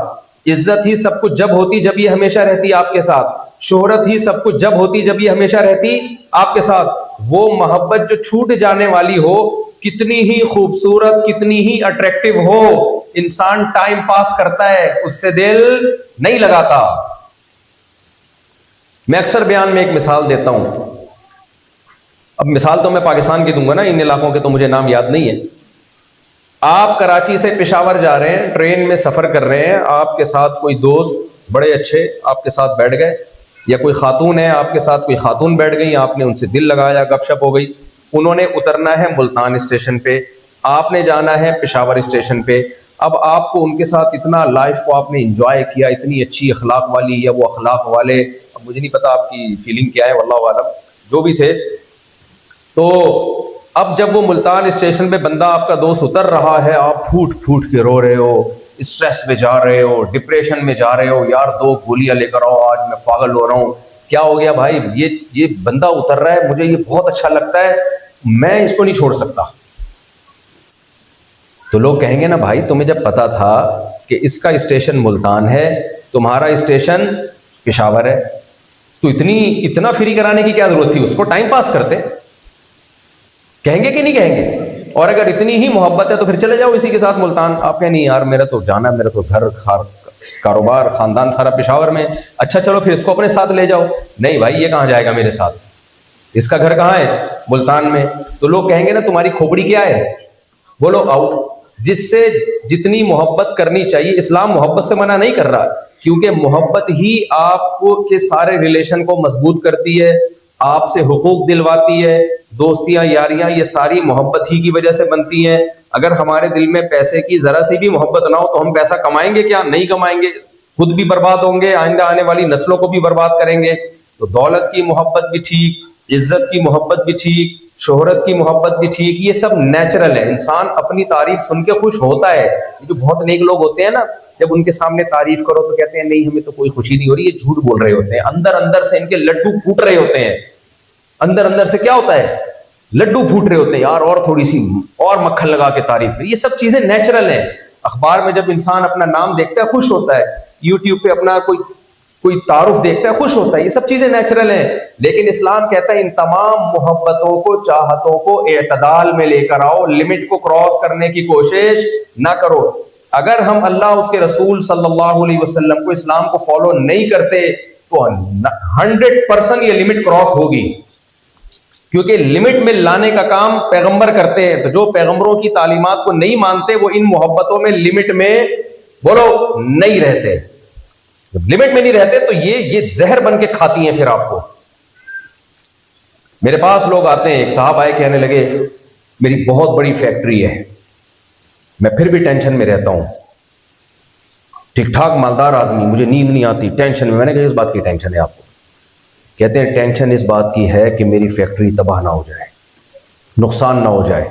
عزت ہی سب کچھ جب ہوتی جب یہ ہمیشہ رہتی آپ کے ساتھ, شہرت ہی سب کچھ جب ہوتی جب یہ ہمیشہ رہتی آپ کے ساتھ. وہ محبت جو چھوٹ جانے والی ہو، کتنی ہی خوبصورت، کتنی ہی اٹریکٹیو ہو، انسان ٹائم پاس کرتا ہے، اس سے دل نہیں لگاتا. میں اکثر بیان میں ایک مثال دیتا ہوں. اب مثال تو میں پاکستان کی دوں گا نا، ان علاقوں کے تو مجھے نام یاد نہیں ہے. آپ کراچی سے پشاور جا رہے ہیں، ٹرین میں سفر کر رہے ہیں، آپ کے ساتھ کوئی دوست بڑے اچھے آپ کے ساتھ بیٹھ گئے، یا کوئی خاتون ہے آپ کے ساتھ، کوئی خاتون بیٹھ گئی، آپ نے ان سے دل لگایا، گپ شپ ہو گئی. انہوں نے اترنا ہے ملتان اسٹیشن پہ، آپ نے جانا ہے پشاور اسٹیشن پہ. اب آپ کو ان کے ساتھ اتنا لائف کو آپ نے انجوائے کیا، اتنی اچھی اخلاق والی یا وہ اخلاق والے، اب مجھے نہیں پتا آپ کی فیلنگ کیا ہے، واللہ عالم، جو بھی تھے. تو اب جب وہ ملتان اسٹیشن پہ بندہ آپ کا دوست اتر رہا ہے، آپ پھوٹ پھوٹ کے رو رہے ہو، اسٹریس میں جا رہے ہو، ڈپریشن میں جا رہے ہو، یار 2 گولیاں لے کر آؤ، آج میں پاگل ہو رہا ہوں. کیا ہو گیا بھائی؟ یہ بندہ اتر رہا ہے، مجھے یہ بہت اچھا لگتا ہے، میں اس کو نہیں چھوڑ سکتا. تو لوگ کہیں گے نا بھائی تمہیں جب پتا تھا کہ اس کا اسٹیشن ملتان ہے، تمہارا اسٹیشن پشاور ہے، تو اتنا فری کرانے کی کیا ضرورت تھی؟ اس کو ٹائم پاس کرتے. کہیں گے کہ نہیں کہیں گے؟ اور اگر اتنی ہی محبت ہے تو پھر چلے جاؤ اسی کے ساتھ ملتان. آپ کہیں نہیں یار میرا تو جانا ہے، میرا تو گھر کاروبار خاندان سارا پشاور میں. اچھا چلو پھر اس کو اپنے ساتھ لے جاؤ. نہیں بھائی یہ کہاں جائے گا میرے ساتھ، اس کا گھر کہاں ہے؟ ملتان میں. تو لوگ کہیں گے نا تمہاری کھوپڑی کیا ہے، بولو آؤٹ. جس سے جتنی محبت کرنی چاہیے، اسلام محبت سے منع نہیں کر رہا، کیونکہ محبت ہی آپ کو کے سارے ریلیشن کو مضبوط کرتی ہے، آپ سے حقوق دلواتی ہے. دوستیاں یاریاں یہ ساری محبت ہی کی وجہ سے بنتی ہیں. اگر ہمارے دل میں پیسے کی ذرا سی بھی محبت نہ ہو تو ہم پیسہ کمائیں گے کیا؟ نہیں کمائیں گے، خود بھی برباد ہوں گے، آئندہ آنے والی نسلوں کو بھی برباد کریں گے. تو دولت کی محبت بھی ٹھیک، عزت کی محبت بھی ٹھیک، شہرت کی محبت بھی ٹھیک، یہ سب نیچرل ہے. انسان اپنی تعریف سن کے خوش ہوتا ہے. یہ جو بہت نیک لوگ ہوتے ہیں نا، جب ان کے سامنے تعریف کرو تو کہتے ہیں نہیں ہمیں تو کوئی خوشی نہیں ہو رہی، یہ جھوٹ بول رہے ہوتے ہیں. اندر اندر سے ان کے لڈو پھوٹ رہے ہوتے ہیں. اندر اندر سے کیا ہوتا ہے؟ لڈو پھوٹ رہے ہوتے ہیں، یار اور تھوڑی سی اور مکھن لگا کے تعریف کریں. یہ سب چیزیں نیچرل ہیں. اخبار میں جب انسان اپنا نام دیکھتا ہے خوش ہوتا ہے، یوٹیوب پہ اپنا کوئی تعارف دیکھتا ہے خوش ہوتا ہے. یہ سب چیزیں نیچرل ہیں. لیکن اسلام کہتا ہے ان تمام محبتوں کو، چاہتوں کو اعتدال میں لے کر آؤ، لمٹ کو کراس کرنے کی کوشش نہ کرو. اگر ہم اللہ اس کے رسول صلی اللہ علیہ وسلم کو، اسلام کو فالو نہیں کرتے تو 100% یہ لمٹ کراس ہوگی، کیونکہ لمٹ میں لانے کا کام پیغمبر کرتے ہیں. تو جو پیغمبروں کی تعلیمات کو نہیں مانتے وہ ان محبتوں میں لمٹ میں بولو نہیں رہتے. جب لمٹ میں نہیں رہتے تو یہ زہر بن کے کھاتی ہیں پھر آپ کو. میرے پاس لوگ آتے ہیں، ایک صاحب آئے کہنے لگے میری بہت بڑی فیکٹری ہے، میں پھر بھی ٹینشن میں رہتا ہوں، ٹھیک ٹھاک مالدار آدمی، مجھے نیند نہیں آتی، ٹینشن میں. میں نے کہا اس بات کی ٹینشن ہے آپ کو؟ کہتے ہیں ٹینشن اس بات کی ہے کہ میری فیکٹری تباہ نہ ہو جائے، نقصان نہ ہو جائے.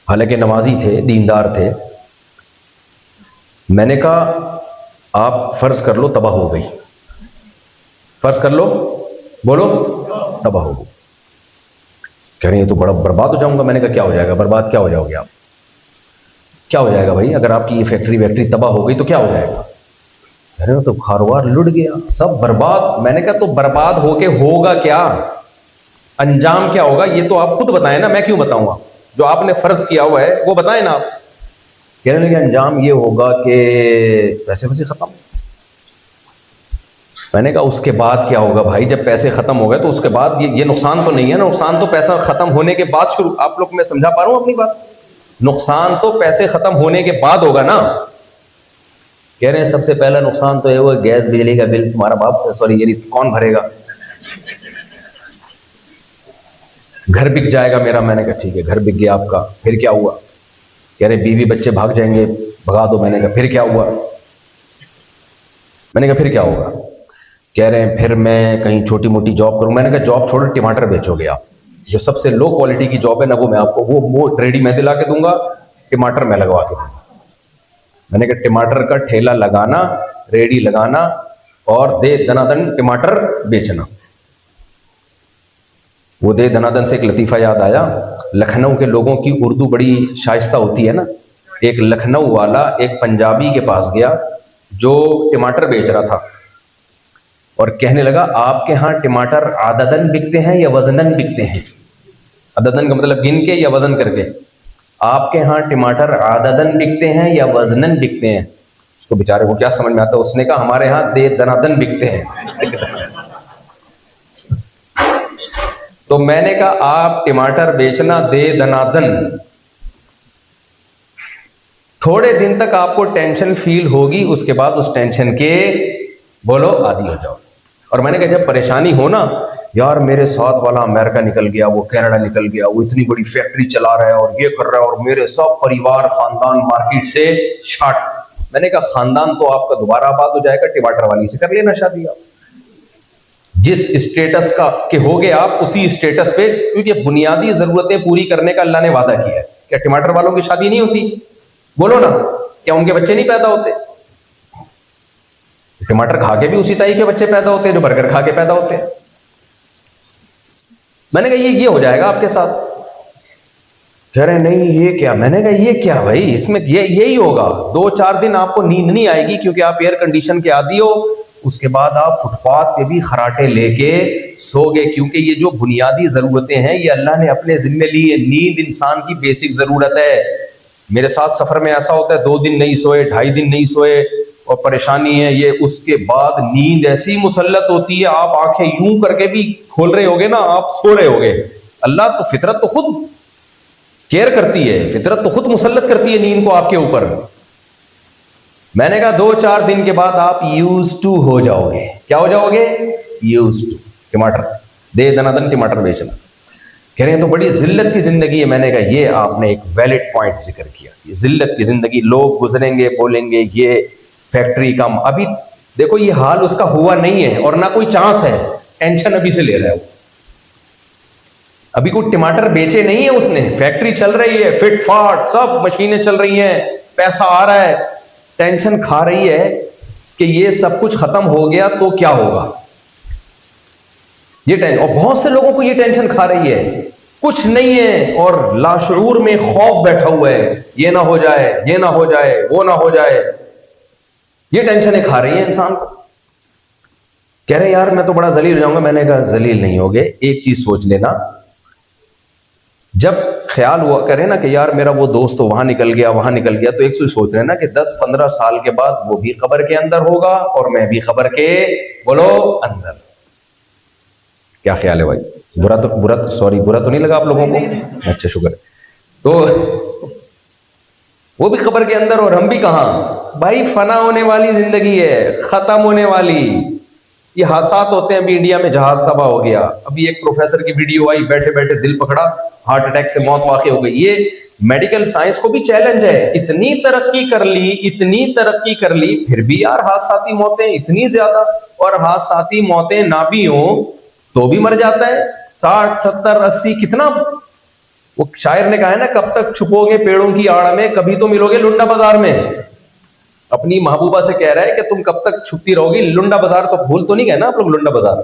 حالانکہ نمازی تھے، دیندار تھے. میں نے کہا آپ فرض کر لو تباہ ہو گئی، فرض کر لو، بولو تباہ ہو گئی. کہہ رہے ہیں تو بڑا برباد ہو جاؤں گا. میں نے کہا کیا ہو جائے گا؟ برباد کیا ہو جاؤ گے آپ؟ کیا ہو جائے گا بھائی اگر آپ کی یہ فیکٹری تباہ ہو گئی تو کیا ہو جائے گا؟ کہہ رہے ہیں تو کاروبار لٹ گیا، سب برباد. میں نے کہا تو برباد ہو کے ہوگا کیا؟ انجام کیا ہوگا یہ تو آپ خود بتائیں نا، میں کیوں بتاؤں گا؟ جو آپ نے فرض کیا ہوا ہے وہ بتائیں نا آپ. کہنے لگے انجام یہ ہوگا کہ پیسے ختم. میں نے کہا اس کے بعد کیا ہوگا بھائی؟ جب پیسے ختم ہو گئے تو اس کے بعد یہ نقصان تو نہیں ہے نا. نقصان تو پیسہ ختم ہونے کے بعد شروع. آپ لوگ میں سمجھا پا رہا ہوں اپنی بات؟ نقصان تو پیسے ختم ہونے کے بعد ہوگا نا. کہہ رہے ہیں سب سے پہلا نقصان تو یہ ہوا گیس بجلی کا بل تمہارا باپ یعنی کون بھرے گا؟ گھر بک جائے گا میرا. میں نے کہا ٹھیک ہے گھر بک گیا آپ کا، پھر کیا ہوا؟ کہہ رہے بیوی بچے بھاگ جائیں گے، بھگا دو. میں نے کہا پھر کیا ہوا؟ میں نے کہا پھر کیا ہوگا؟ کہہ رہے ہیں پھر میں کہیں چھوٹی موٹی جاب کروں. میں نے کہا جاب چھوڑو، ٹماٹر بیچو گے آپ. جو سب سے لو کوالٹی کی جاب ہے نا وہ میں آپ کو وہ ریڈی میں دلا کے دوں گا، ٹماٹر میں لگوا کے دوں گا. میں نے کہا ٹماٹر کا ٹھیلا لگانا، ریڈی لگانا اور دے دنا دن ٹماٹر بیچنا. وہ دے دنا دن سے ایک لطیفہ یاد آیا. لکھنؤ کے لوگوں کی اردو بڑی شائستہ ہوتی ہے نا. ایک لکھنؤ والا ایک پنجابی کے پاس گیا جو ٹماٹر بیچ رہا تھا، اور کہنے لگا آپ کے ہاں ٹماٹر عددن بکتے ہیں یا وزنن بکتے ہیں؟ عددن کا مطلب گن کے یا وزن کر کے. آپ کے ہاں ٹماٹر عددن بکتے ہیں یا وزنن بکتے ہیں؟ اس کو بیچارے کو کیا سمجھ میں آتا؟ اس نے کہا ہمارے ہاں دے دنادن بکتے ہیں. تو میں نے کہا آپ ٹماٹر بیچنا دے دنادن، تھوڑے دن تک آپ کو ٹینشن فیل ہوگی، اس کے بعد اس ٹینشن کے بولو عادی ہو جاؤ. اور میں نے کہا جب پریشانی ہو نا، یار میرے ساتھ والا امریکہ نکل گیا، وہ کینیڈا نکل گیا، وہ اتنی بڑی فیکٹری چلا رہا ہے اور یہ کر رہا ہے، اور میرے سب پریوار خاندان مارکیٹ سے شارٹ. میں نے کہا خاندان تو آپ کا دوبارہ آباد ہو جائے گا، ٹماٹر والی سے کر لینا شادی. آپ جس اسٹیٹس کا کہ ہوگے آپ اسی اسٹیٹس پہ، کیونکہ بنیادی ضرورتیں پوری کرنے کا اللہ نے وعدہ کیا ہے. کیا ٹماٹر والوں کی شادی نہیں ہوتی؟ بولو نا. کیا ان کے بچے نہیں پیدا ہوتے؟ ٹماٹر کھا کے بھی اسی طرح کے بچے پیدا ہوتے ہیں جو برگر کھا کے پیدا ہوتے ہیں. میں نے کہا یہ ہو جائے گا آپ کے ساتھ. کہہ رہے نہیں یہ کیا؟ میں نے کہا یہ کیا بھائی، اس میں یہی ہوگا. 2-4 دن آپ کو نیند نہیں آئے گی کیونکہ آپ ایئر کنڈیشن کے عادی ہو. اس کے بعد آپ فٹ پاتھ پہ بھی خراٹے لے کے سو گے، کیونکہ یہ جو بنیادی ضرورتیں ہیں یہ اللہ نے اپنے ذمے لی ہے. نیند انسان کی بیسک ضرورت ہے. میرے ساتھ سفر میں ایسا ہوتا ہے 2 دن نہیں سوئے، 2.5 دن نہیں سوئے اور پریشانی ہے یہ، اس کے بعد نیند ایسی مسلط ہوتی ہے آپ آنکھیں یوں کر کے بھی کھول رہے ہوگے نا، آپ سو رہے ہوگے. اللہ تو فطرت تو خود کیئر کرتی ہے، فطرت تو خود مسلط کرتی ہے نیند کو آپ کے اوپر. میں نے کہا 2-4 دن کے بعد آپ یوز ٹو ہو جاؤ گے. کیا ہو جاؤ گے؟ Used to. ٹماٹر دے دنادن ٹماٹر بیچنا. کہہ رہے ہیں تو بڑی ذلت کی زندگی ہے. میں نے کہا یہ آپ نے ایک ویلڈ پوائنٹ ذکر کیا، یہ ذلت کی زندگی. لوگ گزریں گے بولیں گے یہ فیکٹری کم. ابھی دیکھو یہ حال اس کا ہوا نہیں ہے اور نہ کوئی چانس ہے، ٹینشن ابھی سے لے رہا ہے وہ. ابھی کوئی ٹماٹر بیچے نہیں ہے اس نے، فیکٹری چل رہی ہے فٹ فاٹ، سب مشینیں چل رہی ہیں، پیسہ آ رہا ہے. ٹینشن کھا رہی ہے کہ یہ سب کچھ ختم ہو گیا تو کیا ہوگا. یہ ٹینشن، اور بہت سے لوگوں کو یہ ٹینشن کھا رہی ہے. کچھ نہیں ہے اور لاشعور میں خوف بیٹھا ہوا ہے، یہ نہ ہو جائے، یہ نہ ہو جائے، وہ نہ ہو جائے. یہ ٹینشنیں کھا رہی ہیں انسان کو. کہہ رہے یار میں تو بڑا ذلیل ہو جاؤں گا. میں نے کہا ذلیل نہیں ہوگے. ایک چیز سوچ لینا، جب خیال ہوا کرے نا کہ یار میرا وہ دوست تو وہاں نکل گیا وہاں نکل گیا، تو ایک چیز سوچ رہے نا کہ 10-15 سال کے بعد وہ بھی قبر کے اندر ہوگا اور میں بھی قبر کے بولو اندر. کیا خیال ہے بھائی؟ برا تو نہیں لگا آپ لوگوں کو؟ اچھا شکر ہے. تو وہ بھی قبر کے اندر اور ہم بھی کہاں بھائی. فنا ہونے والی زندگی ہے، ختم ہونے والی. یہ حادثات ہوتے ہیں. ابھی انڈیا میں جہاز تباہ ہو گیا، ابھی ایک پروفیسر کی ویڈیو آئی، بیٹھے بیٹھے دل پکڑا، ہارٹ اٹیک سے موت واقع ہو گئی. یہ میڈیکل سائنس کو بھی چیلنج ہے. اتنی ترقی کر لی پھر بھی یار حادثاتی موتیں اتنی زیادہ. اور حادثاتی موتیں نہ بھی ہوں تو بھی مر جاتا ہے 60 70 80. کتنا وہ شاعر نے کہا ہے نا، کب تک چھپو گے پیڑوں کی آڑ میں، کبھی تو ملو گے لنڈا بازار میں. اپنی محبوبہ سے کہہ رہا ہے کہ تم کب تک چھپتی رہو گی. لنڈا بازار تو بھول تو نہیں گئے نا آپ لوگ؟ لنڈا بازار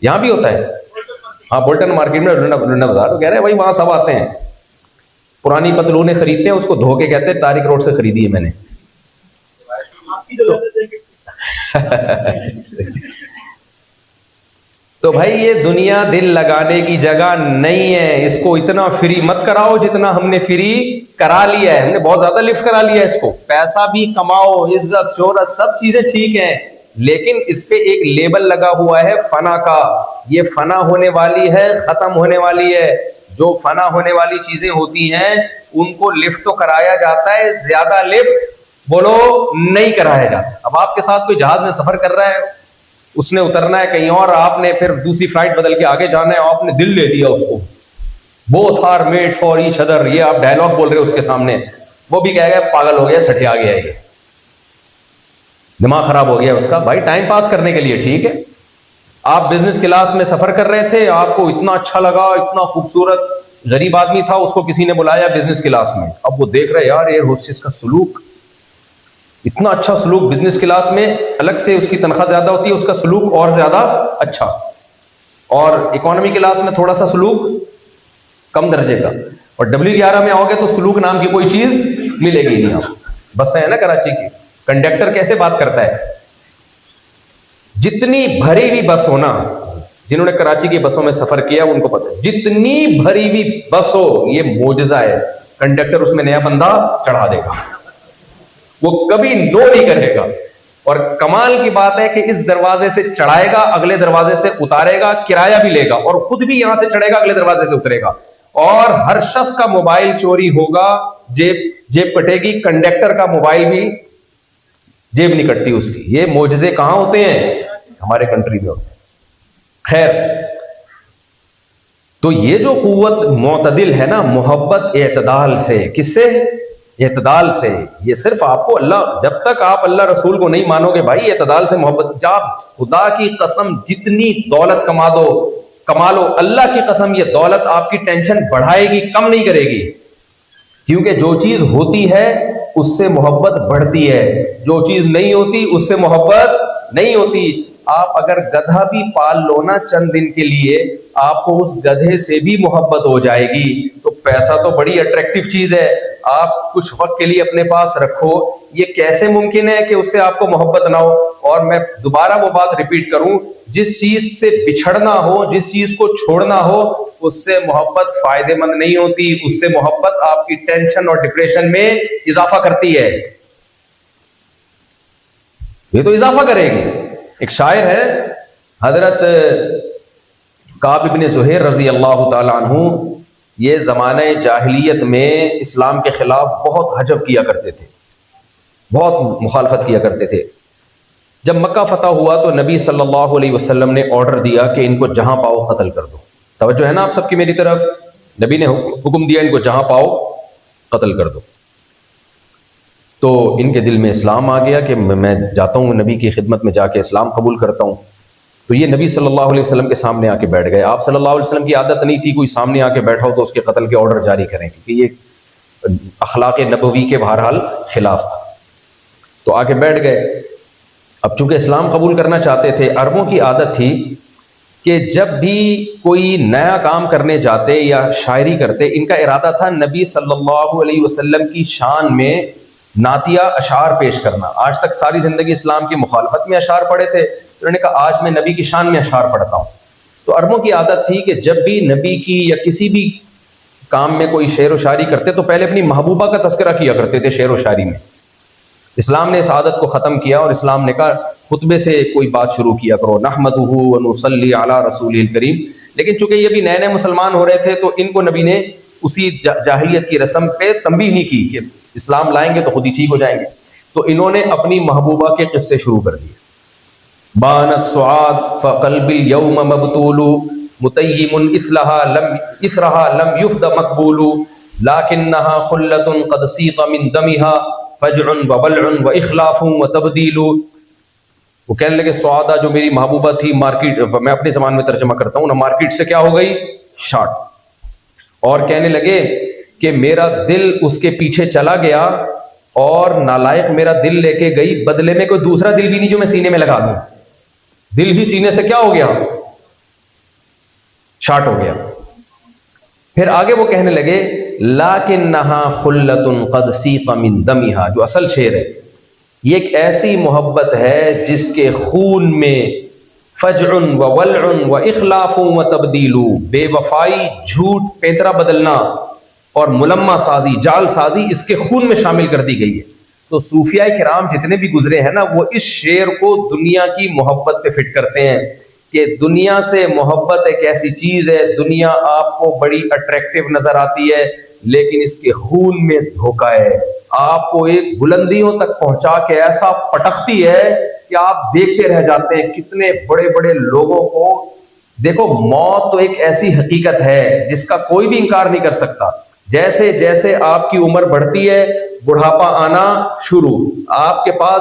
یہاں بھی ہوتا ہے. ہاں بولٹن مارکیٹ میں لنڈا بازار. تو کہہ رہے ہیں بھائی وہاں سب آتے ہیں، پرانی پتلونیں خریدتے ہیں، اس کو دھو کے کہتے ہیں تاریک روڈ سے خریدی ہے میں نے. تو بھائی یہ دنیا دل لگانے کی جگہ نہیں ہے. اس کو اتنا فری مت کراؤ جتنا ہم نے فری کرا لیا ہے. ہم نے بہت زیادہ لفٹ کرا لیا ہے اس کو. پیسہ بھی کماؤ، عزت شہرت سب چیزیں ٹھیک ہیں، لیکن اس پہ ایک لیبل لگا ہوا ہے فنا کا. یہ فنا ہونے والی ہے، ختم ہونے والی ہے. جو فنا ہونے والی چیزیں ہوتی ہیں ان کو لفٹ تو کرایا جاتا ہے، زیادہ لفٹ بولو نہیں کرایا جاتا. اب آپ کے ساتھ کوئی جہاز میں سفر کر رہا ہے، اس نے اترنا ہے کہیں اور، آپ نے پھر دوسری فلائٹ بدل کے آگے جانا ہے، آپ نے دل دے دیا اس کو. both are made for each other. یہ آپ ڈائلگ بول رہے اس کے سامنے، وہ بھی کہے گا پاگل ہو گیا، سٹیا گیا، یہ دماغ خراب ہو گیا اس کا. بھائی ٹائم پاس کرنے کے لیے ٹھیک ہے. آپ بزنس کلاس میں سفر کر رہے تھے، آپ کو اتنا اچھا لگا، اتنا خوبصورت غریب آدمی تھا، اس کو کسی نے بلایا بزنس کلاس میں. اب وہ دیکھ رہے یار ایئر ہوسٹس کا سلوک اتنا اچھا سلوک. بزنس کلاس میں الگ سے اس کی تنخواہ زیادہ ہوتی ہے، اس کا سلوک اور زیادہ اچھا. اور اکانومی کلاس میں تھوڑا سا سلوک کم درجے کا. اور W11 میں آؤ گے تو سلوک نام کی کوئی چیز ملے گی نہیں. آپ بس ہے نا کراچی کی، کنڈکٹر کیسے بات کرتا ہے، جتنی بھری ہوئی بس ہو نا، جنہوں نے کراچی کی بسوں میں سفر کیا ان کو پتہ ہے، جتنی بھری ہوئی بس ہو یہ معجزہ ہے، کنڈکٹر اس میں نیا بندہ چڑھا دے گا، وہ کبھی نو نہیں کرے گا. اور کمال کی بات ہے کہ اس دروازے سے چڑھائے گا، اگلے دروازے سے اتارے گا، کرایہ بھی لے گا، اور خود بھی یہاں سے چڑھے گا، اگلے دروازے سے اترے گا. اور ہر شخص کا موبائل چوری ہوگا، جیب کٹے گی، کنڈکٹر کا موبائل بھی جیب نہیں کٹتی اس کی. یہ معجزے کہاں ہوتے ہیں؟ ہمارے کنٹری میں ہوتے ہیں. خیر، تو یہ جو قوت معتدل ہے نا، محبت اعتدال سے. کس سے؟ اعتدال سے. یہ صرف آپ کو اللہ، جب تک آپ اللہ رسول کو نہیں مانو گے بھائی، اعتدال سے محبت. جب خدا کی قسم جتنی دولت کما لو، اللہ کی قسم یہ دولت آپ کی ٹینشن بڑھائے گی، کم نہیں کرے گی. کیونکہ جو چیز ہوتی ہے اس سے محبت بڑھتی ہے، جو چیز نہیں ہوتی اس سے محبت نہیں ہوتی. آپ اگر گدھا بھی پال لو نا چند دن کے لیے، آپ کو اس گدھے سے بھی محبت ہو جائے گی. تو پیسہ تو بڑی اٹریکٹیو چیز ہے، آپ کچھ وقت کے لیے اپنے پاس رکھو. یہ کیسے ممکن ہے کہ اس سے آپ کو محبت نہ ہو؟ اور میں دوبارہ وہ بات ریپیٹ کروں، جس چیز سے بچھڑنا ہو، جس چیز کو چھوڑنا ہو، اس سے محبت فائدے مند نہیں ہوتی. اس سے محبت آپ کی ٹینشن اور ڈپریشن میں اضافہ کرتی ہے. یہ تو اضافہ کرے گی. ایک شاعر ہے حضرت کعب بن زہیر رضی اللہ تعالی عنہ، یہ زمانہ جاہلیت میں اسلام کے خلاف بہت حجو کیا کرتے تھے، بہت مخالفت کیا کرتے تھے. جب مکہ فتح ہوا تو نبی صلی اللہ علیہ وسلم نے آرڈر دیا کہ ان کو جہاں پاؤ قتل کر دو. توجہ ہے نا آپ سب کی میری طرف؟ نبی نے حکم دیا ان کو جہاں پاؤ قتل کر دو. تو ان کے دل میں اسلام آ گیا کہ میں جاتا ہوں نبی کی خدمت میں جا کے اسلام قبول کرتا ہوں. تو یہ نبی صلی اللہ علیہ وسلم کے سامنے آ کے بیٹھ گئے. آپ صلی اللہ علیہ وسلم کی عادت نہیں تھی کوئی سامنے آ کے بیٹھا ہو تو اس کے قتل کے آرڈر جاری کریں، کیونکہ یہ اخلاق نبوی کے بہرحال خلاف تھا. تو آ کے بیٹھ گئے. اب چونکہ اسلام قبول کرنا چاہتے تھے، عربوں کی عادت تھی کہ جب بھی کوئی نیا کام کرنے جاتے یا شاعری کرتے، ان کا ارادہ تھا نبی صلی اللہ علیہ وسلم کی شان میں نعتیہ اشعار پیش کرنا. آج تک ساری زندگی اسلام کی مخالفت میں اشعار پڑھے تھے، انہوں نے کہا آج میں نبی کی شان میں اشعار پڑھتا ہوں. تو عربوں کی عادت تھی کہ جب بھی نبی کی یا کسی بھی کام میں کوئی شعر و شاعری کرتے تو پہلے اپنی محبوبہ کا تذکرہ کیا کرتے تھے شعر و شاعری میں. اسلام نے اس عادت کو ختم کیا اور اسلام نے کہا خطبے سے کوئی بات شروع کیا کرو، نحمدہ ونصلی علی رسول الکریم. لیکن چونکہ یہ بھی نئے نئے مسلمان ہو رہے تھے تو ان کو نبی نے اسی جاہلیت کی رسم پہ تنبیہ نہیں کی کہ اسلام لائیں گے تو خود ہی ٹھیک ہو جائیں گے. تو انہوں نے اپنی محبوبہ کے قصے شروع کر دیے. بانت سعاد فقلب اليوم مبتول متیم اثرها لم یفد مقبول لکنها خلۃ قد سیق من دمها فجع وبلع واخلاف وتبدیل. وہ کہنے لگے سعادہ جو میری محبوبہ تھی، مارکیٹ، میں اپنی زبان میں ترجمہ کرتا ہوں نا، مارکیٹ سے کیا ہو گئی؟ شارٹ. اور کہنے لگے کہ میرا دل اس کے پیچھے چلا گیا اور نالائق میرا دل لے کے گئی، بدلے میں کوئی دوسرا دل بھی نہیں جو میں سینے میں لگا دوں. دل بھی سینے سے کیا ہو گیا؟ شارٹ ہو گیا. پھر آگے وہ کہنے لگے لَكِنَّهَا خُلَّةٌ قَدْ سِيقَ مِن دَمِهَا. جو اصل شعر ہے یہ ایک ایسی محبت ہے جس کے خون میں فجع وولع واخلاف وتبدیل، بے وفائی، جھوٹ، پیترا بدلنا اور ملمہ سازی، جال سازی اس کے خون میں شامل کر دی گئی ہے. تو صوفیاء کرام جتنے بھی گزرے ہیں نا، وہ اس شعر کو دنیا کی محبت پہ فٹ کرتے ہیں کہ دنیا سے محبت ایک ایسی چیز ہے، دنیا آپ کو بڑی اٹریکٹیو نظر آتی ہے لیکن اس کے خون میں دھوکہ ہے، آپ کو ایک بلندیوں تک پہنچا کے ایسا پٹکتی ہے کہ آپ دیکھتے رہ جاتے ہیں. کتنے بڑے بڑے لوگوں کو دیکھو، موت تو ایک ایسی حقیقت ہے جس کا کوئی بھی انکار نہیں کر سکتا. جیسے جیسے آپ کی عمر بڑھتی ہے بڑھاپا آنا شروع. آپ کے پاس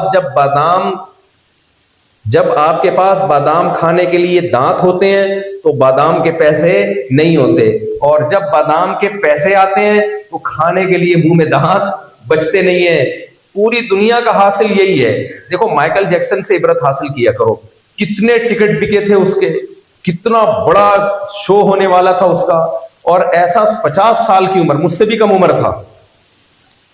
جب آپ کے پاس بادام کھانے کے لیے دانت ہوتے ہیں تو بادام کے پیسے نہیں ہوتے، اور جب بادام کے پیسے آتے ہیں تو کھانے کے لیے منہ میں دانت بچتے نہیں ہیں. پوری دنیا کا حاصل یہی ہے. دیکھو مائیکل جیکسن سے عبرت حاصل کیا کرو، کتنے ٹکٹ بکے تھے اس کے، کتنا بڑا شو ہونے والا تھا اس کا، اور ایسا 50 سال کی عمر، مجھ سے بھی کم عمر تھا،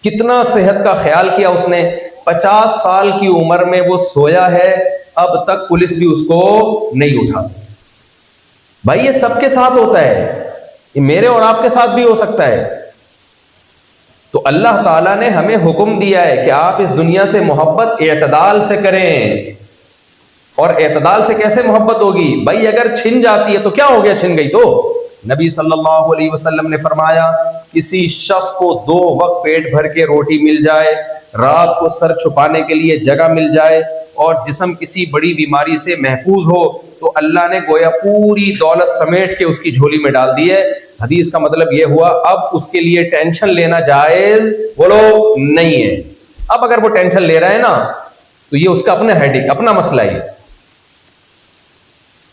کتنا صحت کا خیال کیا اس نے. 50 سال کی عمر میں وہ سویا ہے، اب تک پولیس بھی اس کو نہیں اٹھا سکی. بھائی یہ سب کے ساتھ ہوتا ہے, یہ میرے اور آپ کے ساتھ بھی ہو سکتا ہے. تو اللہ تعالیٰ نے ہمیں حکم دیا ہے کہ آپ اس دنیا سے محبت اعتدال سے کریں. اور اعتدال سے کیسے محبت ہوگی؟ بھائی اگر چھن جاتی ہے تو کیا ہو گیا, چھن گئی تو. نبی صلی اللہ علیہ وسلم نے فرمایا کسی شخص کو 2 وقت پیٹ بھر کے روٹی مل جائے, رات کو سر چھپانے کے لیے جگہ مل جائے, اور جسم کسی بڑی بیماری سے محفوظ ہو, تو اللہ نے گویا پوری دولت سمیٹ کے اس کی جھولی میں ڈال دی ہے. حدیث کا مطلب یہ ہوا اب اس کے لیے ٹینشن لینا جائز بولو نہیں ہے. اب اگر وہ ٹینشن لے رہا ہے نا تو یہ اس کا اپنا ہیڈک, اپنا مسئلہ ہے.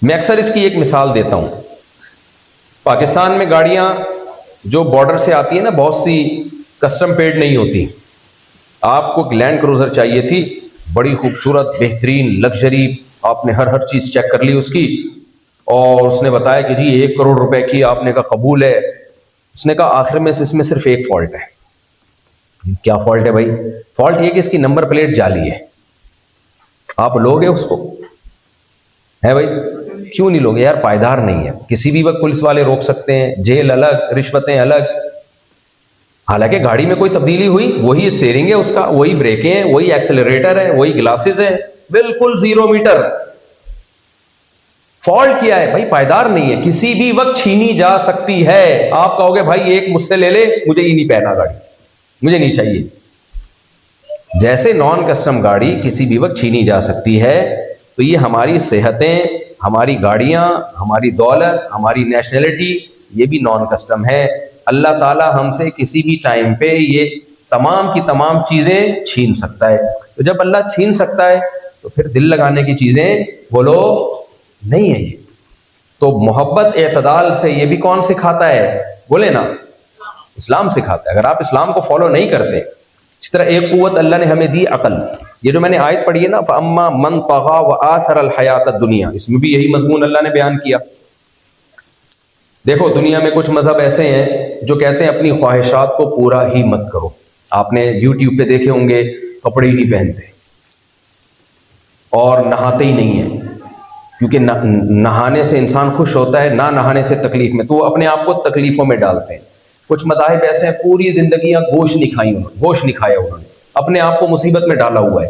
میں اکثر اس کی ایک مثال دیتا ہوں. پاکستان میں گاڑیاں جو بارڈر سے آتی ہیں نا, بہت سی کسٹم پیڈ نہیں ہوتی. آپ کو لینڈ کروزر چاہیے تھی, بڑی خوبصورت بہترین لگژری, آپ نے ہر چیز چیک کر لی اس کی, اور اس نے بتایا کہ جی 1 کروڑ روپے کی. آپ نے کہا قبول ہے. اس نے کہا آخر میں اس میں صرف ایک فالٹ ہے. کیا فالٹ ہے بھائی؟ فالٹ یہ کہ اس کی نمبر پلیٹ جعلی ہے. آپ لوگے اس کو ہے بھائی؟ کیوں نہیں لوگے یار؟ پائیدار نہیں ہے. کسی بھی وقت پولیس والے روک سکتے ہیں, جیل الگ, رشوتیں الگ. حالانکہ گاڑی میں کوئی تبدیلی ہوئی, وہی اسٹیئرنگ ہے اس کا, وہی بریکیں ہیں, وہی ایکسلریٹر ہے, وہی گلاسز ہیں, بالکل 0 میٹر. فالٹ کیا ہے بھائی؟ پائیدار نہیں ہے, کسی بھی وقت چھینی جا سکتی ہے. آپ کہو گے بھائی ایک مجھ سے لے لے, مجھے یہ نہیں پہنا گاڑی, مجھے نہیں چاہیے. جیسے نان کسٹم گاڑی کسی بھی وقت چھینی جا سکتی ہے, تو یہ ہماری صحتیں, ہماری گاڑیاں, ہماری دولت, ہماری نیشنلٹی, یہ بھی نان کسٹم ہے. اللہ تعالیٰ ہم سے کسی بھی ٹائم پہ یہ تمام کی تمام چیزیں چھین سکتا ہے. تو جب اللہ چھین سکتا ہے تو پھر دل لگانے کی چیزیں بولو نہیں ہے. یہ تو محبت اعتدال سے یہ بھی کون سکھاتا ہے؟ بولے نا, اسلام سکھاتا ہے. اگر آپ اسلام کو فالو نہیں کرتے, اسی طرح ایک قوت اللہ نے ہمیں دی, عقل. یہ جو میں نے آیت پڑھی ہے نا, فَأَمَّا مَنْ طَغَى وَآثَرَ الْحَيَاةَ الدُّنْيَا, اس میں بھی یہی مضمون اللہ نے بیان کیا. دیکھو دنیا میں کچھ مذہب ایسے ہیں جو کہتے ہیں اپنی خواہشات کو پورا ہی مت کرو. آپ نے یوٹیوب پہ دیکھے ہوں گے, کپڑے ہی نہیں پہنتے اور نہاتے ہی نہیں ہیں, کیونکہ نہانے سے انسان خوش ہوتا ہے, نہ نہانے سے تکلیف میں, تو وہ اپنے آپ کو تکلیفوں میں ڈالتے ہیں. کچھ مذاہب ایسے ہیں پوری زندگیاں گوشت نہیں کھائی انہوں نے, گوشت نہیں کھایا انہوں نے, اپنے آپ کو مصیبت میں ڈالا ہوا ہے.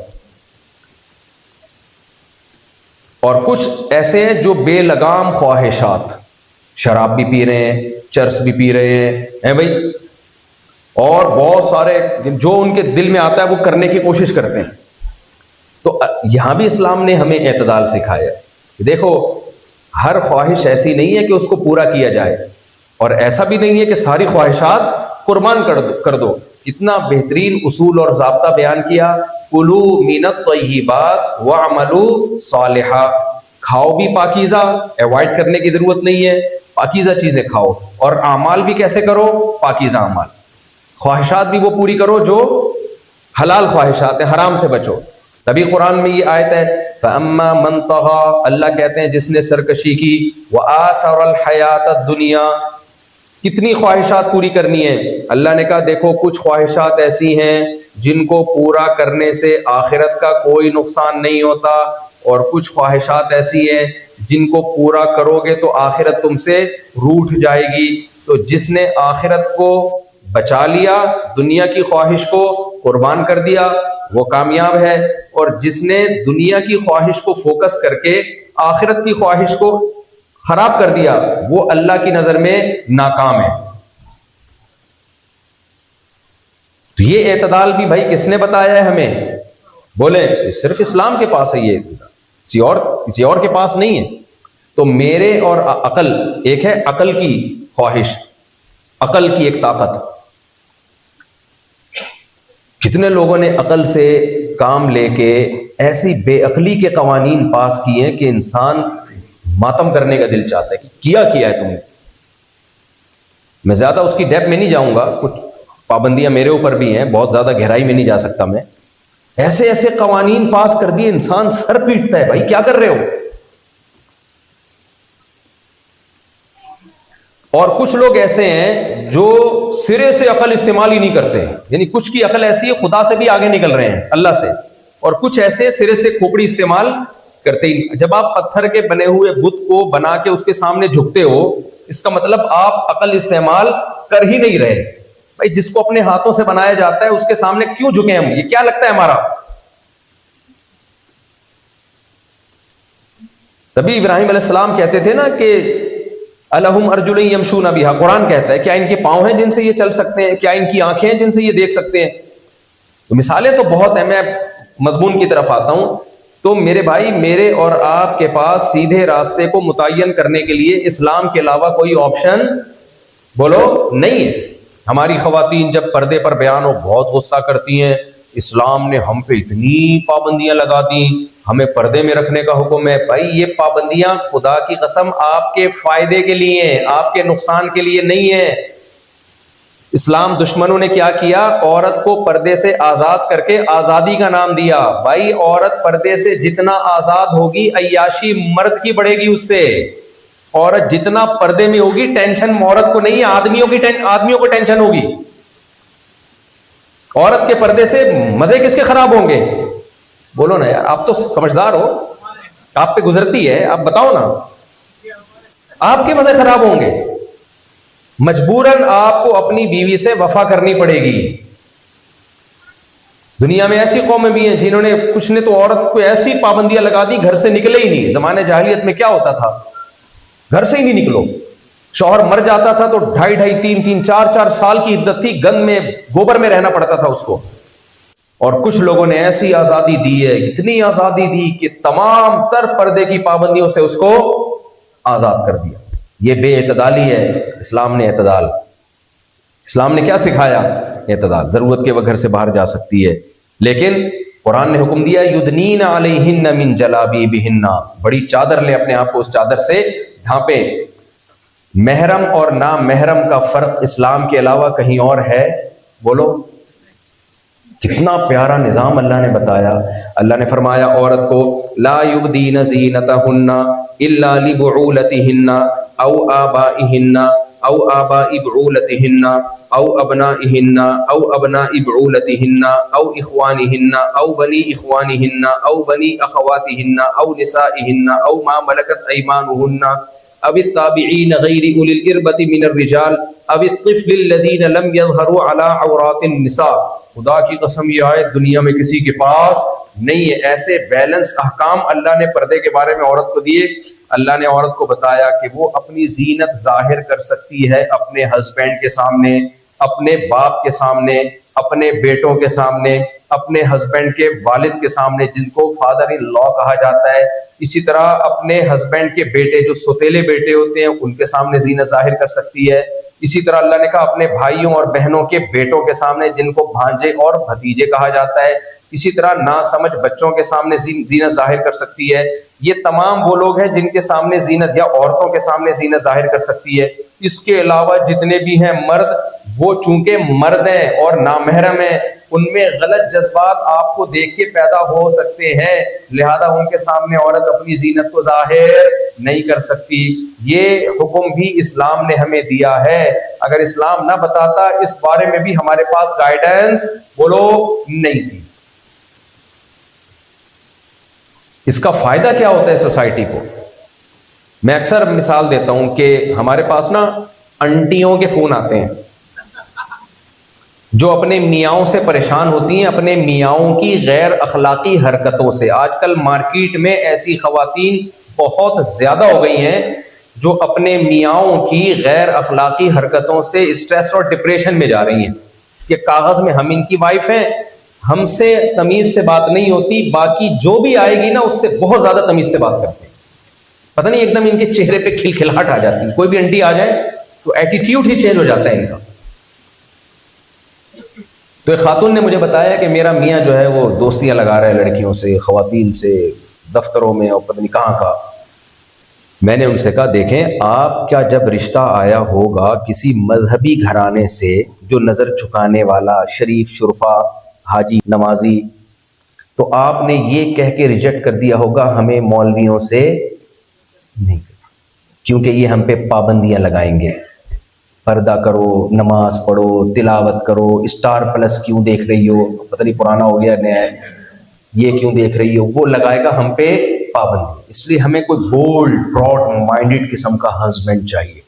اور کچھ ایسے ہیں جو بے لگام خواہشات, شراب بھی پی رہے ہیں, چرس بھی پی رہے ہیں بھائی, اور بہت سارے جو ان کے دل میں آتا ہے وہ کرنے کی کوشش کرتے ہیں. تو یہاں بھی اسلام نے ہمیں اعتدال سکھایا. دیکھو ہر خواہش ایسی نہیں ہے کہ اس کو پورا کیا جائے, اور ایسا بھی نہیں ہے کہ ساری خواہشات قربان کر دو. اتنا بہترین اصول اور ضابطہ بیان کیا, کلوا من الطیبات واعملوا صالحا. کھاؤ بھی پاکیزہ, ایوائڈ کرنے کی ضرورت نہیں ہے, پاکیزہ چیزیں کھاؤ, اور اعمال بھی کیسے کرو؟ پاکیزہ اعمال. خواہشات بھی وہ پوری کرو جو حلال خواہشات ہیں, حرام سے بچو. تبھی قرآن میں یہ آیت ہے فَأَمَّا مَنْ طَغَى, اللہ کہتے ہیں جس نے سرکشی کی, وَآثَرَ الْحَيَاةَ الدُّنْيَا, کتنی خواہشات پوری کرنی ہے. اللہ نے کہا دیکھو کچھ خواہشات ایسی ہیں جن کو پورا کرنے سے آخرت کا کوئی نقصان نہیں ہوتا, اور کچھ خواہشات ایسی ہیں جن کو پورا کرو گے تو آخرت تم سے روٹھ جائے گی. تو جس نے آخرت کو بچا لیا, دنیا کی خواہش کو قربان کر دیا, وہ کامیاب ہے. اور جس نے دنیا کی خواہش کو فوکس کر کے آخرت کی خواہش کو خراب کر دیا, وہ اللہ کی نظر میں ناکام ہے. تو یہ اعتدال بھی بھائی کس نے بتایا ہے ہمیں؟ بولیں, صرف اسلام کے پاس ہے یہ, کسی اور کے پاس نہیں ہے. تو میرے اور عقل, ایک ہے عقل کی خواہش, عقل کی ایک طاقت. کتنے لوگوں نے عقل سے کام لے کے ایسی بے عقلی کے قوانین پاس کیے ہیں کہ انسان ماتم کرنے کا دل چاہتا ہے کہ کیا ہے تم نے. میں زیادہ اس کی ڈیپ میں نہیں جاؤں گا, کچھ پابندیاں میرے اوپر بھی ہیں, بہت زیادہ گہرائی میں نہیں جا سکتا میں. ایسے قوانین پاس کر دیے, انسان سر پیٹتا ہے, بھائی کیا کر رہے ہو. اور کچھ لوگ ایسے ہیں جو سرے سے عقل استعمال ہی نہیں کرتے, یعنی کچھ کی عقل ایسی ہے خدا سے بھی آگے نکل رہے ہیں, اللہ سے, اور کچھ ایسے سرے سے کھوپڑی استعمال کرتے ہی. جب آپ پتھر کے بنے ہوئے بت کو بنا کے اس کے سامنے جھکتے ہو، اس کا مطلب آپ عقل استعمال کر ہی نہیں رہے. بھائی جس کو اپنے ہاتھوں سے بنایا جاتا ہے اس کے سامنے کیوں جھکے ہم؟ یہ کیا لگتا ہے ہمارا؟ تبھی ابراہیم علیہ السلام کہتے تھے نا کہ الہم ارجل یمشون بہا. قرآن کہتا ہے کیا ان کے پاؤں ہیں جن سے یہ چل سکتے ہیں؟ کیا ان کی آنکھیں ہیں جن سے یہ دیکھ سکتے ہیں؟ تو مثالیں تو بہت ہیں. میں مضمون کی طرف آتا ہوں. تو میرے بھائی، میرے اور آپ کے پاس سیدھے راستے کو متعین کرنے کے لیے اسلام کے علاوہ کوئی آپشن بولو نہیں ہے. ہماری خواتین جب پردے پر بیان ہو بہت غصہ کرتی ہیں، اسلام نے ہم پہ اتنی پابندیاں لگا دی، ہمیں پردے میں رکھنے کا حکم ہے. بھائی یہ پابندیاں خدا کی قسم آپ کے فائدے کے لیے ہیں، آپ کے نقصان کے لیے نہیں ہیں. اسلام دشمنوں نے کیا کیا؟ عورت کو پردے سے آزاد کر کے آزادی کا نام دیا. بھائی عورت پردے سے جتنا آزاد ہوگی عیاشی مرد کی بڑھے گی اس سے. عورت جتنا پردے میں ہوگی ٹینشن عورت کو نہیں ہے، آدمیوں کو ٹینشن ہوگی. عورت کے پردے سے مزے کس کے خراب ہوں گے؟ بولو نا یار، آپ تو سمجھدار ہو، آپ پہ گزرتی ہے، آپ بتاؤ نا. آپ کے مزے خراب ہوں گے. مجبوراً آپ کو اپنی بیوی سے وفا کرنی پڑے گی. دنیا میں ایسی قومیں بھی ہیں جنہوں نے کچھ نے تو عورت کو ایسی پابندیاں لگا دی گھر سے نکلے ہی نہیں. زمانے جاہلیت میں کیا ہوتا تھا؟ گھر سے ہی نہیں نکلو. شوہر مر جاتا تھا تو 2.5 3 4 سال کی عدت تھی، گن میں گوبر میں رہنا پڑتا تھا اس کو. اور کچھ لوگوں نے ایسی آزادی دی ہے، اتنی آزادی دی کہ تمام تر پردے کی پابندیوں سے اس کو آزاد کر دیا. یہ بے اعتدالی ہے. اسلام نے اعتدال، اسلام نے کیا سکھایا؟ اعتدال. ضرورت کے وقت گھر سے باہر جا سکتی ہے، لیکن قرآن نے حکم دیا یدنین علیہن من جلابیبہن، بڑی چادر لے اپنے آپ کو اس چادر سے ڈھانپے. محرم اور نامحرم کا فرق اسلام کے علاوہ کہیں اور ہے؟ بولو. کتنا پیارا نظام اللہ نے بتایا. اللہ نے فرمایا عورت کو لا یبدین زینتہن الا لبعولتہن او آبائہن او آبائی بعولتہن او ابنائہن او ابنائی بعولتہن او اخوانہن او بنی اخوانہن او بنی اخواتہن او نسائہن او ما ملکت ایمانہن او التابعین غیر اولی الاربۃ من الرجال او الطفل الذین لم یظہروا علی عورات النساء. خدا کی قسم یہ آیت دنیا میں کسی کے پاس نہیں ہے. ایسے بیلنس احکام اللہ نے پردے کے بارے میں عورت کو دیے. اللہ نے عورت کو بتایا کہ وہ اپنی زینت ظاہر کر سکتی ہے اپنے ہسبینڈ کے سامنے، اپنے باپ کے سامنے، اپنے بیٹوں کے سامنے، اپنے ہسبینڈ کے والد کے سامنے جن کو فادر ان لا کہا جاتا ہے. اسی طرح اپنے ہسبینڈ کے بیٹے جو سوتیلے بیٹے ہوتے ہیں ان کے سامنے زینت ظاہر کر سکتی ہے. اسی طرح اللہ نے کہا اپنے بھائیوں اور بہنوں کے بیٹوں کے سامنے جن کو بھانجے اور بھتیجے کہا جاتا ہے. اسی طرح ناسمجھ بچوں کے سامنے زینت ظاہر کر سکتی ہے. یہ تمام وہ لوگ ہیں جن کے سامنے زینت، یا عورتوں کے سامنے زینت ظاہر کر سکتی ہے. اس کے علاوہ جتنے بھی ہیں مرد، وہ چونکہ مرد ہیں اور نامحرم ہیں، ان میں غلط جذبات آپ کو دیکھ کے پیدا ہو سکتے ہیں، لہذا ان کے سامنے عورت اپنی زینت کو ظاہر نہیں کر سکتی. یہ حکم بھی اسلام نے ہمیں دیا ہے. اگر اسلام نہ بتاتا اس بارے میں بھی ہمارے پاس گائیڈنس بولو نہیں تھی. اس کا فائدہ کیا ہوتا ہے سوسائٹی کو؟ میں اکثر مثال دیتا ہوں کہ ہمارے پاس نا انٹیوں کے فون آتے ہیں جو اپنے میاؤں سے پریشان ہوتی ہیں، اپنے میاؤں کی غیر اخلاقی حرکتوں سے. آج کل مارکیٹ میں ایسی خواتین بہت زیادہ ہو گئی ہیں جو اپنے میاؤں کی غیر اخلاقی حرکتوں سے اسٹریس اور ڈپریشن میں جا رہی ہیں کہ کاغذ میں ہم ان کی وائف ہیں، ہم سے تمیز سے بات نہیں ہوتی، باقی جو بھی آئے گی نا اس سے بہت زیادہ تمیز سے بات کرتے ہیں. پتہ نہیں ایک دم ان کے چہرے پہ کھلکھلاہٹ آ جاتی ہے. کوئی بھی انٹی آ جائے تو ایٹیٹیوڈ ہی چینج ہو جاتا ہے ان کا. تو ایک خاتون نے مجھے بتایا کہ میرا میاں جو ہے وہ دوستیاں لگا رہا ہے لڑکیوں سے، خواتین سے، دفتروں میں اور پتہ نہیں کہاں کا. میں نے ان سے کہا دیکھیں آپ کیا جب رشتہ آیا ہوگا کسی مذہبی گھرانے سے جو نظر جھکانے والا، شریف شرفا، حاجی نمازی، تو آپ نے یہ کہہ کے ریجیکٹ کر دیا ہوگا ہمیں مولویوں سے نہیں، کیونکہ یہ ہم پہ پابندیاں لگائیں گے. پردہ کرو، نماز پڑھو، تلاوت کرو، اسٹار پلس کیوں دیکھ رہی ہو، پتہ نہیں پرانا ہو گیا نیا ہے. یہ کیوں دیکھ رہی ہے، وہ لگائے گا ہم پہ پابندی. اس لیے ہمیں کوئی بولڈ براڈ مائنڈیڈ قسم کا ہسبینڈ چاہیے.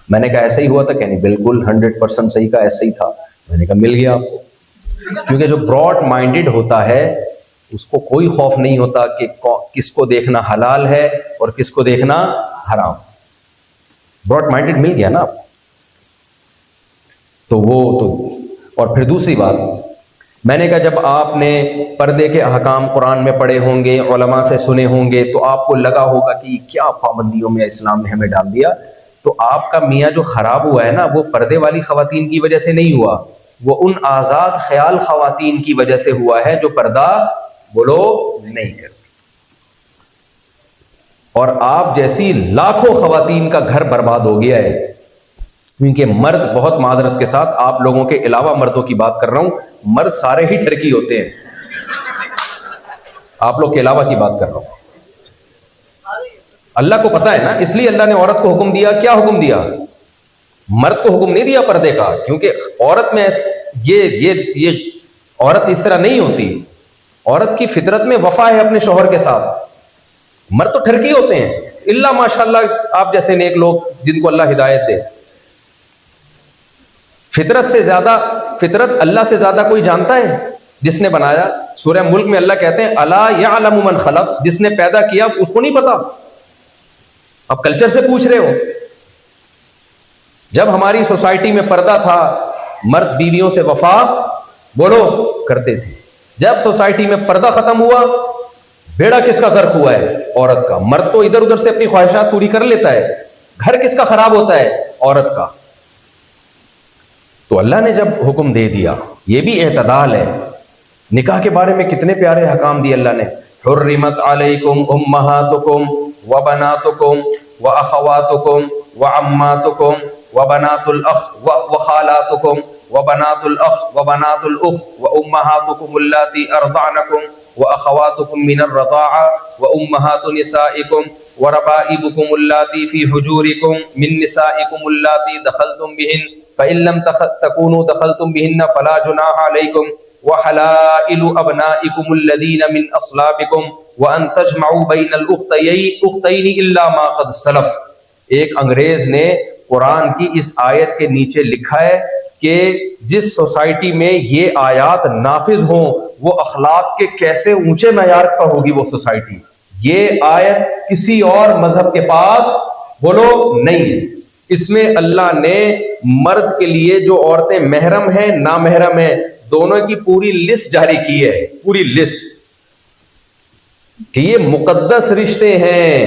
میں نے کہا ایسا ہی ہوا تھا، کہنی بالکل 100% صحیح کہا، ایسا ہی تھا. میں نے کہا مل گیا آپ کو. کیونکہ جو براڈ مائنڈیڈ ہوتا ہے اس کو کوئی خوف نہیں ہوتا کہ کس کو دیکھنا حلال ہے اور کس کو دیکھنا حرام. براڈ مائنڈیڈ مل گیا نا آپ تو. اور پھر دوسری بات میں نے کہا جب آپ نے پردے کے احکام قرآن میں پڑھے ہوں گے، علماء سے سنے ہوں گے، تو آپ کو لگا ہوگا کہ کیا پابندیوں میں اسلام نے ہمیں ڈال دیا. تو آپ کا میاں جو خراب ہوا ہے نا، وہ پردے والی خواتین کی وجہ سے نہیں ہوا، وہ ان آزاد خیال خواتین کی وجہ سے ہوا ہے جو پردہ بولو نہیں کرتی. اور آپ جیسی لاکھوں خواتین کا گھر برباد ہو گیا ہے. کیونکہ مرد، بہت معذرت کے ساتھ آپ لوگوں کے علاوہ مردوں کی بات کر رہا ہوں، مرد سارے ہی ٹھرکی ہوتے ہیں. آپ لوگ کے علاوہ کی بات کر رہا ہوں. اللہ کو پتا ہے نا، اس لیے اللہ نے عورت کو حکم دیا. کیا حکم دیا؟ مرد کو حکم نہیں دیا پردے کا، کیونکہ عورت میں یہ عورت اس طرح نہیں ہوتی. عورت کی فطرت میں وفا ہے اپنے شوہر کے ساتھ. مرد تو ٹھرکی ہوتے ہیں، اللہ ماشاءاللہ آپ جیسے نیک لوگ جن کو اللہ ہدایت دے. فطرت اللہ سے زیادہ کوئی جانتا ہے جس نے بنایا. سورہ ملک میں اللہ کہتے ہیں الا یعلم من خلق، جس نے پیدا کیا اس کو نہیں پتا. اب کلچر سے پوچھ رہے ہو. جب ہماری سوسائٹی میں پردہ تھا، مرد بیویوں سے وفا بولو کرتے تھے. جب سوسائٹی میں پردہ ختم ہوا، بیڑا کس کا غرق ہوا ہے؟ عورت کا. مرد تو ادھر ادھر سے اپنی خواہشات پوری کر لیتا ہے، گھر کس کا خراب ہوتا ہے؟ عورت کا. تو اللہ نے جب حکم دے دیا، یہ بھی اعتدال ہے. نکاح کے بارے میں کتنے پیارے حکام دیے اللہ نے. حرمت علیکم امہاتکم وبناتکم واخواتکم وعماتکم وبنات الاخ وخالاتکم وبنات الاخ وبنات الاخت وامہاتکم اللاتی ارضعنکم واخواتکم من الرضاعة وامہات نسائکم وربائبکم اللاتی فی حجورکم من نسائکم اللاتی دخلتم بہن فإن لم تكونوا دخلتم بهن فلا جناح عليكم وحلائل أبنائكم الذين من أصلابكم وأن تجمعوا بين الأختين إلا ما قد سلف. ایک انگریز نے قرآن کی اس آیت کے نیچے لکھا ہے کہ جس سوسائٹی میں یہ آیات نافذ ہوں وہ اخلاق کے کیسے اونچے معیار پر ہوگی وہ سوسائٹی. یہ آیت کسی اور مذہب کے پاس بولو نہیں ہے. اس میں اللہ نے مرد کے لیے جو عورتیں محرم ہیں نامحرم ہیں دونوں کی پوری لسٹ جاری کی ہے. پوری لسٹ کہ یہ مقدس رشتے ہیں،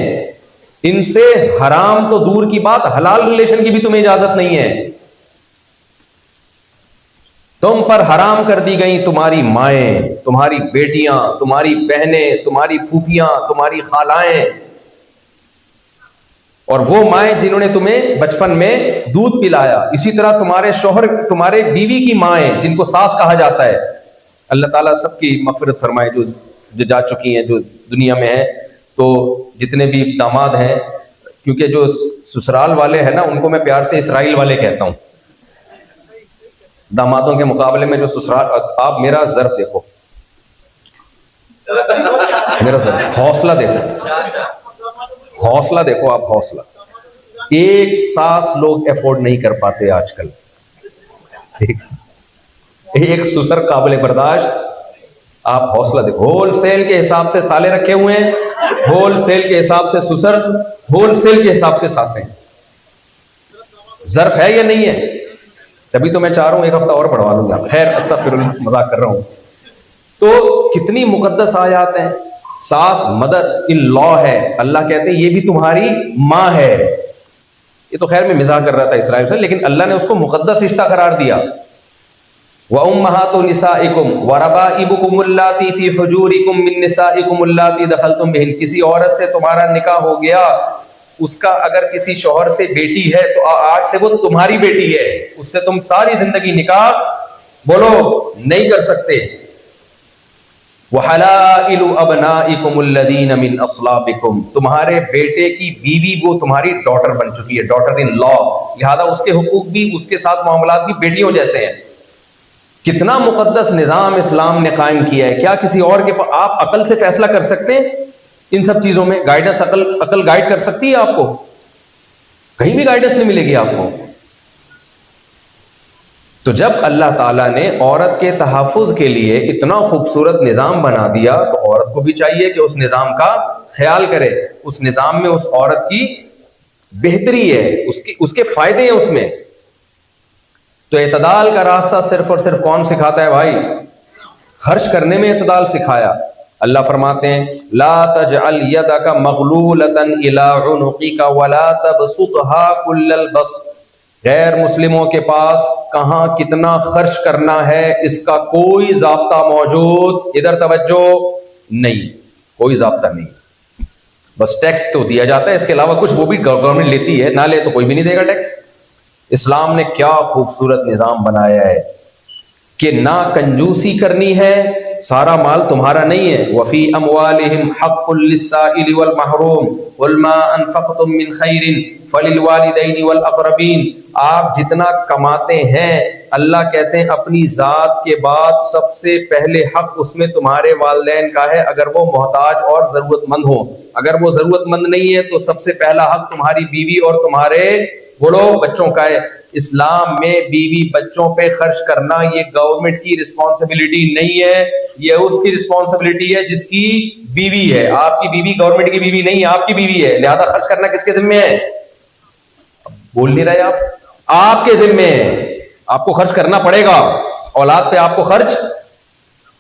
ان سے حرام تو دور کی بات، حلال ریلیشن کی بھی تمہیں اجازت نہیں ہے. تم پر حرام کر دی گئی تمہاری مائیں، تمہاری بیٹیاں، تمہاری بہنیں، تمہاری پھوپھیاں، تمہاری خالائیں، اور وہ مائیں جنہوں نے تمہیں بچپن میں دودھ پلایا. اسی طرح تمہارے شوہر، تمہارے بیوی کی مائیں جن کو ساس کہا جاتا ہے. اللہ تعالیٰ سب کی مغفرت فرمائے جو جا چکی ہیں، جو دنیا میں ہیں. تو جتنے بھی داماد ہیں، کیونکہ جو سسرال والے ہیں نا ان کو میں پیار سے اسرائیل والے کہتا ہوں. دامادوں کے مقابلے میں جو سسرال، آپ میرا ظرف دیکھو، میرا ظرف، حوصلہ دیکھو، حوصلہ دیکھو آپ، حوصلہ. ایک ساس لوگ افورڈ نہیں کر پاتے آج کل. ایک سسر قابل برداشت. آپ حوصلہ دیکھو. ہول سیل کے حساب سے سالے رکھے ہوئے ہیں، ہول سیل کے حساب سے سسر، ہول سیل کے حساب سے ساسیں. ظرف ہے یا نہیں ہے؟ تبھی تو میں چاہ رہا ہوں ایک ہفتہ اور بڑھوا لوں گا. خیر استغفر اللہ، مذاق کر رہا ہوں. تو کتنی مقدس آیات ہیں. ساس مدر ان لا ہے، اللہ کہتے ہیں یہ بھی تمہاری ماں ہے. یہ تو خیر میں مزاح کر رہا تھا اسرائیل سے، لیکن اللہ نے اس کو مقدس رشتہ قرار دیا. وَأُمَّهَاتُ نِسَائِكُمْ وَرَبَائِبُكُمُ اللَّاتِي فِي حُجُورِكُمْ مِن نِّسَائِكُمُ اللَّاتِي دَخَلْتُم بِهِنَّ. کسی عورت سے تمہارا نکاح ہو گیا، اس کا اگر کسی شوہر سے بیٹی ہے تو آج سے وہ تمہاری بیٹی ہے، اس سے تم ساری زندگی نکاح بولو نہیں کر سکتے. وَحَلَائِلُ أَبْنَائِكُمُ الَّذِينَ مِنْ أَصْلَابِكُمْ. تمہارے بیٹے کی بیوی وہ تمہاری ڈاٹر بن چکی ہے، ڈاٹر ان لا. لہذا اس کے حقوق بھی، اس کے ساتھ معاملات بھی بیٹیوں جیسے ہیں. کتنا مقدس نظام اسلام نے قائم کیا ہے. کیا کسی اور کے آپ عقل سے فیصلہ کر سکتے ہیں ان سب چیزوں میں؟ گائیڈنس عقل گائیڈ کر سکتی ہے آپ کو؟ کہیں بھی گائیڈنس نہیں ملے گی آپ کو. تو جب اللہ تعالیٰ نے عورت کے تحفظ کے لیے اتنا خوبصورت نظام بنا دیا تو عورت کو بھی چاہیے کہ اس نظام کا خیال کرے. اس نظام میں اس عورت کی بہتری ہے، اس کے فائدے ہیں اس میں. تو اعتدال کا راستہ صرف اور صرف کون سکھاتا ہے بھائی؟ خرچ کرنے میں اعتدال سکھایا. اللہ فرماتے ہیں لا تجعل یدک مغلولۃ الی عنقک ولا تبسطها کل البسط. غیر مسلموں کے پاس کہاں کتنا خرچ کرنا ہے اس کا کوئی ضابطہ موجود، ادھر توجہ نہیں، کوئی ضابطہ نہیں. بس ٹیکس تو دیا جاتا ہے، اس کے علاوہ کچھ وہ بھی گورنمنٹ لیتی ہے، نہ لے تو کوئی بھی نہیں دے گا ٹیکس. اسلام نے کیا خوبصورت نظام بنایا ہے کہ نہ کنجوسی کرنی ہے، سارا مال تمہارا نہیں ہے. وفی اموالہم حق للسائل والمحروم قل ما انفقتم من خیر فللوالدین والاقربین. آپ جتنا کماتے ہیں اللہ کہتے ہیں اپنی ذات کے بعد سب سے پہلے حق اس میں تمہارے والدین کا ہے، اگر وہ محتاج اور ضرورت مند ہوں. اگر وہ ضرورت مند نہیں ہے تو سب سے پہلا حق تمہاری بیوی اور تمہارے بڑوں بچوں کا ہے. اسلام میں بیوی بچوں پہ خرچ کرنا یہ گورنمنٹ کی رسپانسبلٹی نہیں ہے، یہ اس کی رسپانسبلٹی ہے جس کی بیوی ہے. آپ کی بیوی گورنمنٹ کی بیوی نہیں، آپ کی بیوی ہے، لہذا خرچ کرنا کس کے ذمہ ہے؟ بول نہیں رہے آپ کے ذمہ ہے. آپ کو خرچ کرنا پڑے گا، اولاد پہ آپ کو خرچ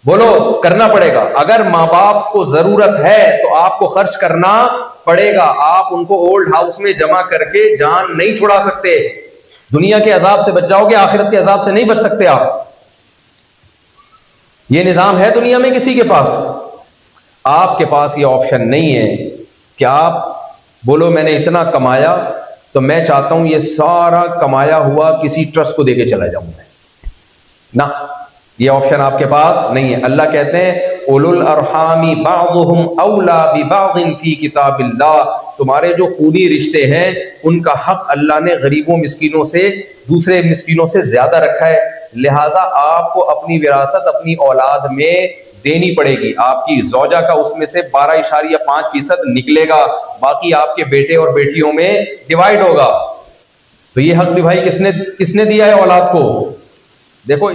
بولو کرنا پڑے گا. اگر ماں باپ کو ضرورت ہے تو آپ کو خرچ کرنا پڑے گا. آپ ان کو اولڈ ہاؤس میں جمع کر کے جان نہیں چھڑا سکتے. دنیا کے عذاب سے بچ جاؤ گے، آخرت کے عذاب سے نہیں بچ سکتے آپ. یہ نظام ہے دنیا میں کسی کے پاس؟ آپ کے پاس یہ آپشن نہیں ہے کہ آپ بولو میں نے اتنا کمایا تو میں چاہتا ہوں یہ سارا کمایا ہوا کسی ٹرسٹ کو دے کے چلا جاؤں میں. نہ، یہ آپشن آپ کے پاس نہیں ہے. اللہ کہتے ہیں اولو الارحام بعضهم اولا ببعض فی کتاب اللہ. تمہارے جو خونی رشتے ہیں ان کا حق اللہ نے غریبوں مسکینوں سے، دوسرے مسکینوں سے زیادہ رکھا ہے. لہٰذا آپ کو اپنی وراثت اپنی اولاد میں دینی پڑے گی. آپ کی زوجہ کا اس میں سے 12.5% نکلے گا، باقی آپ کے بیٹے اور بیٹیوں میں ڈیوائڈ ہوگا. تو یہ حق بھی بھائی کس نے دیا ہے اولاد کو؟ دیکھو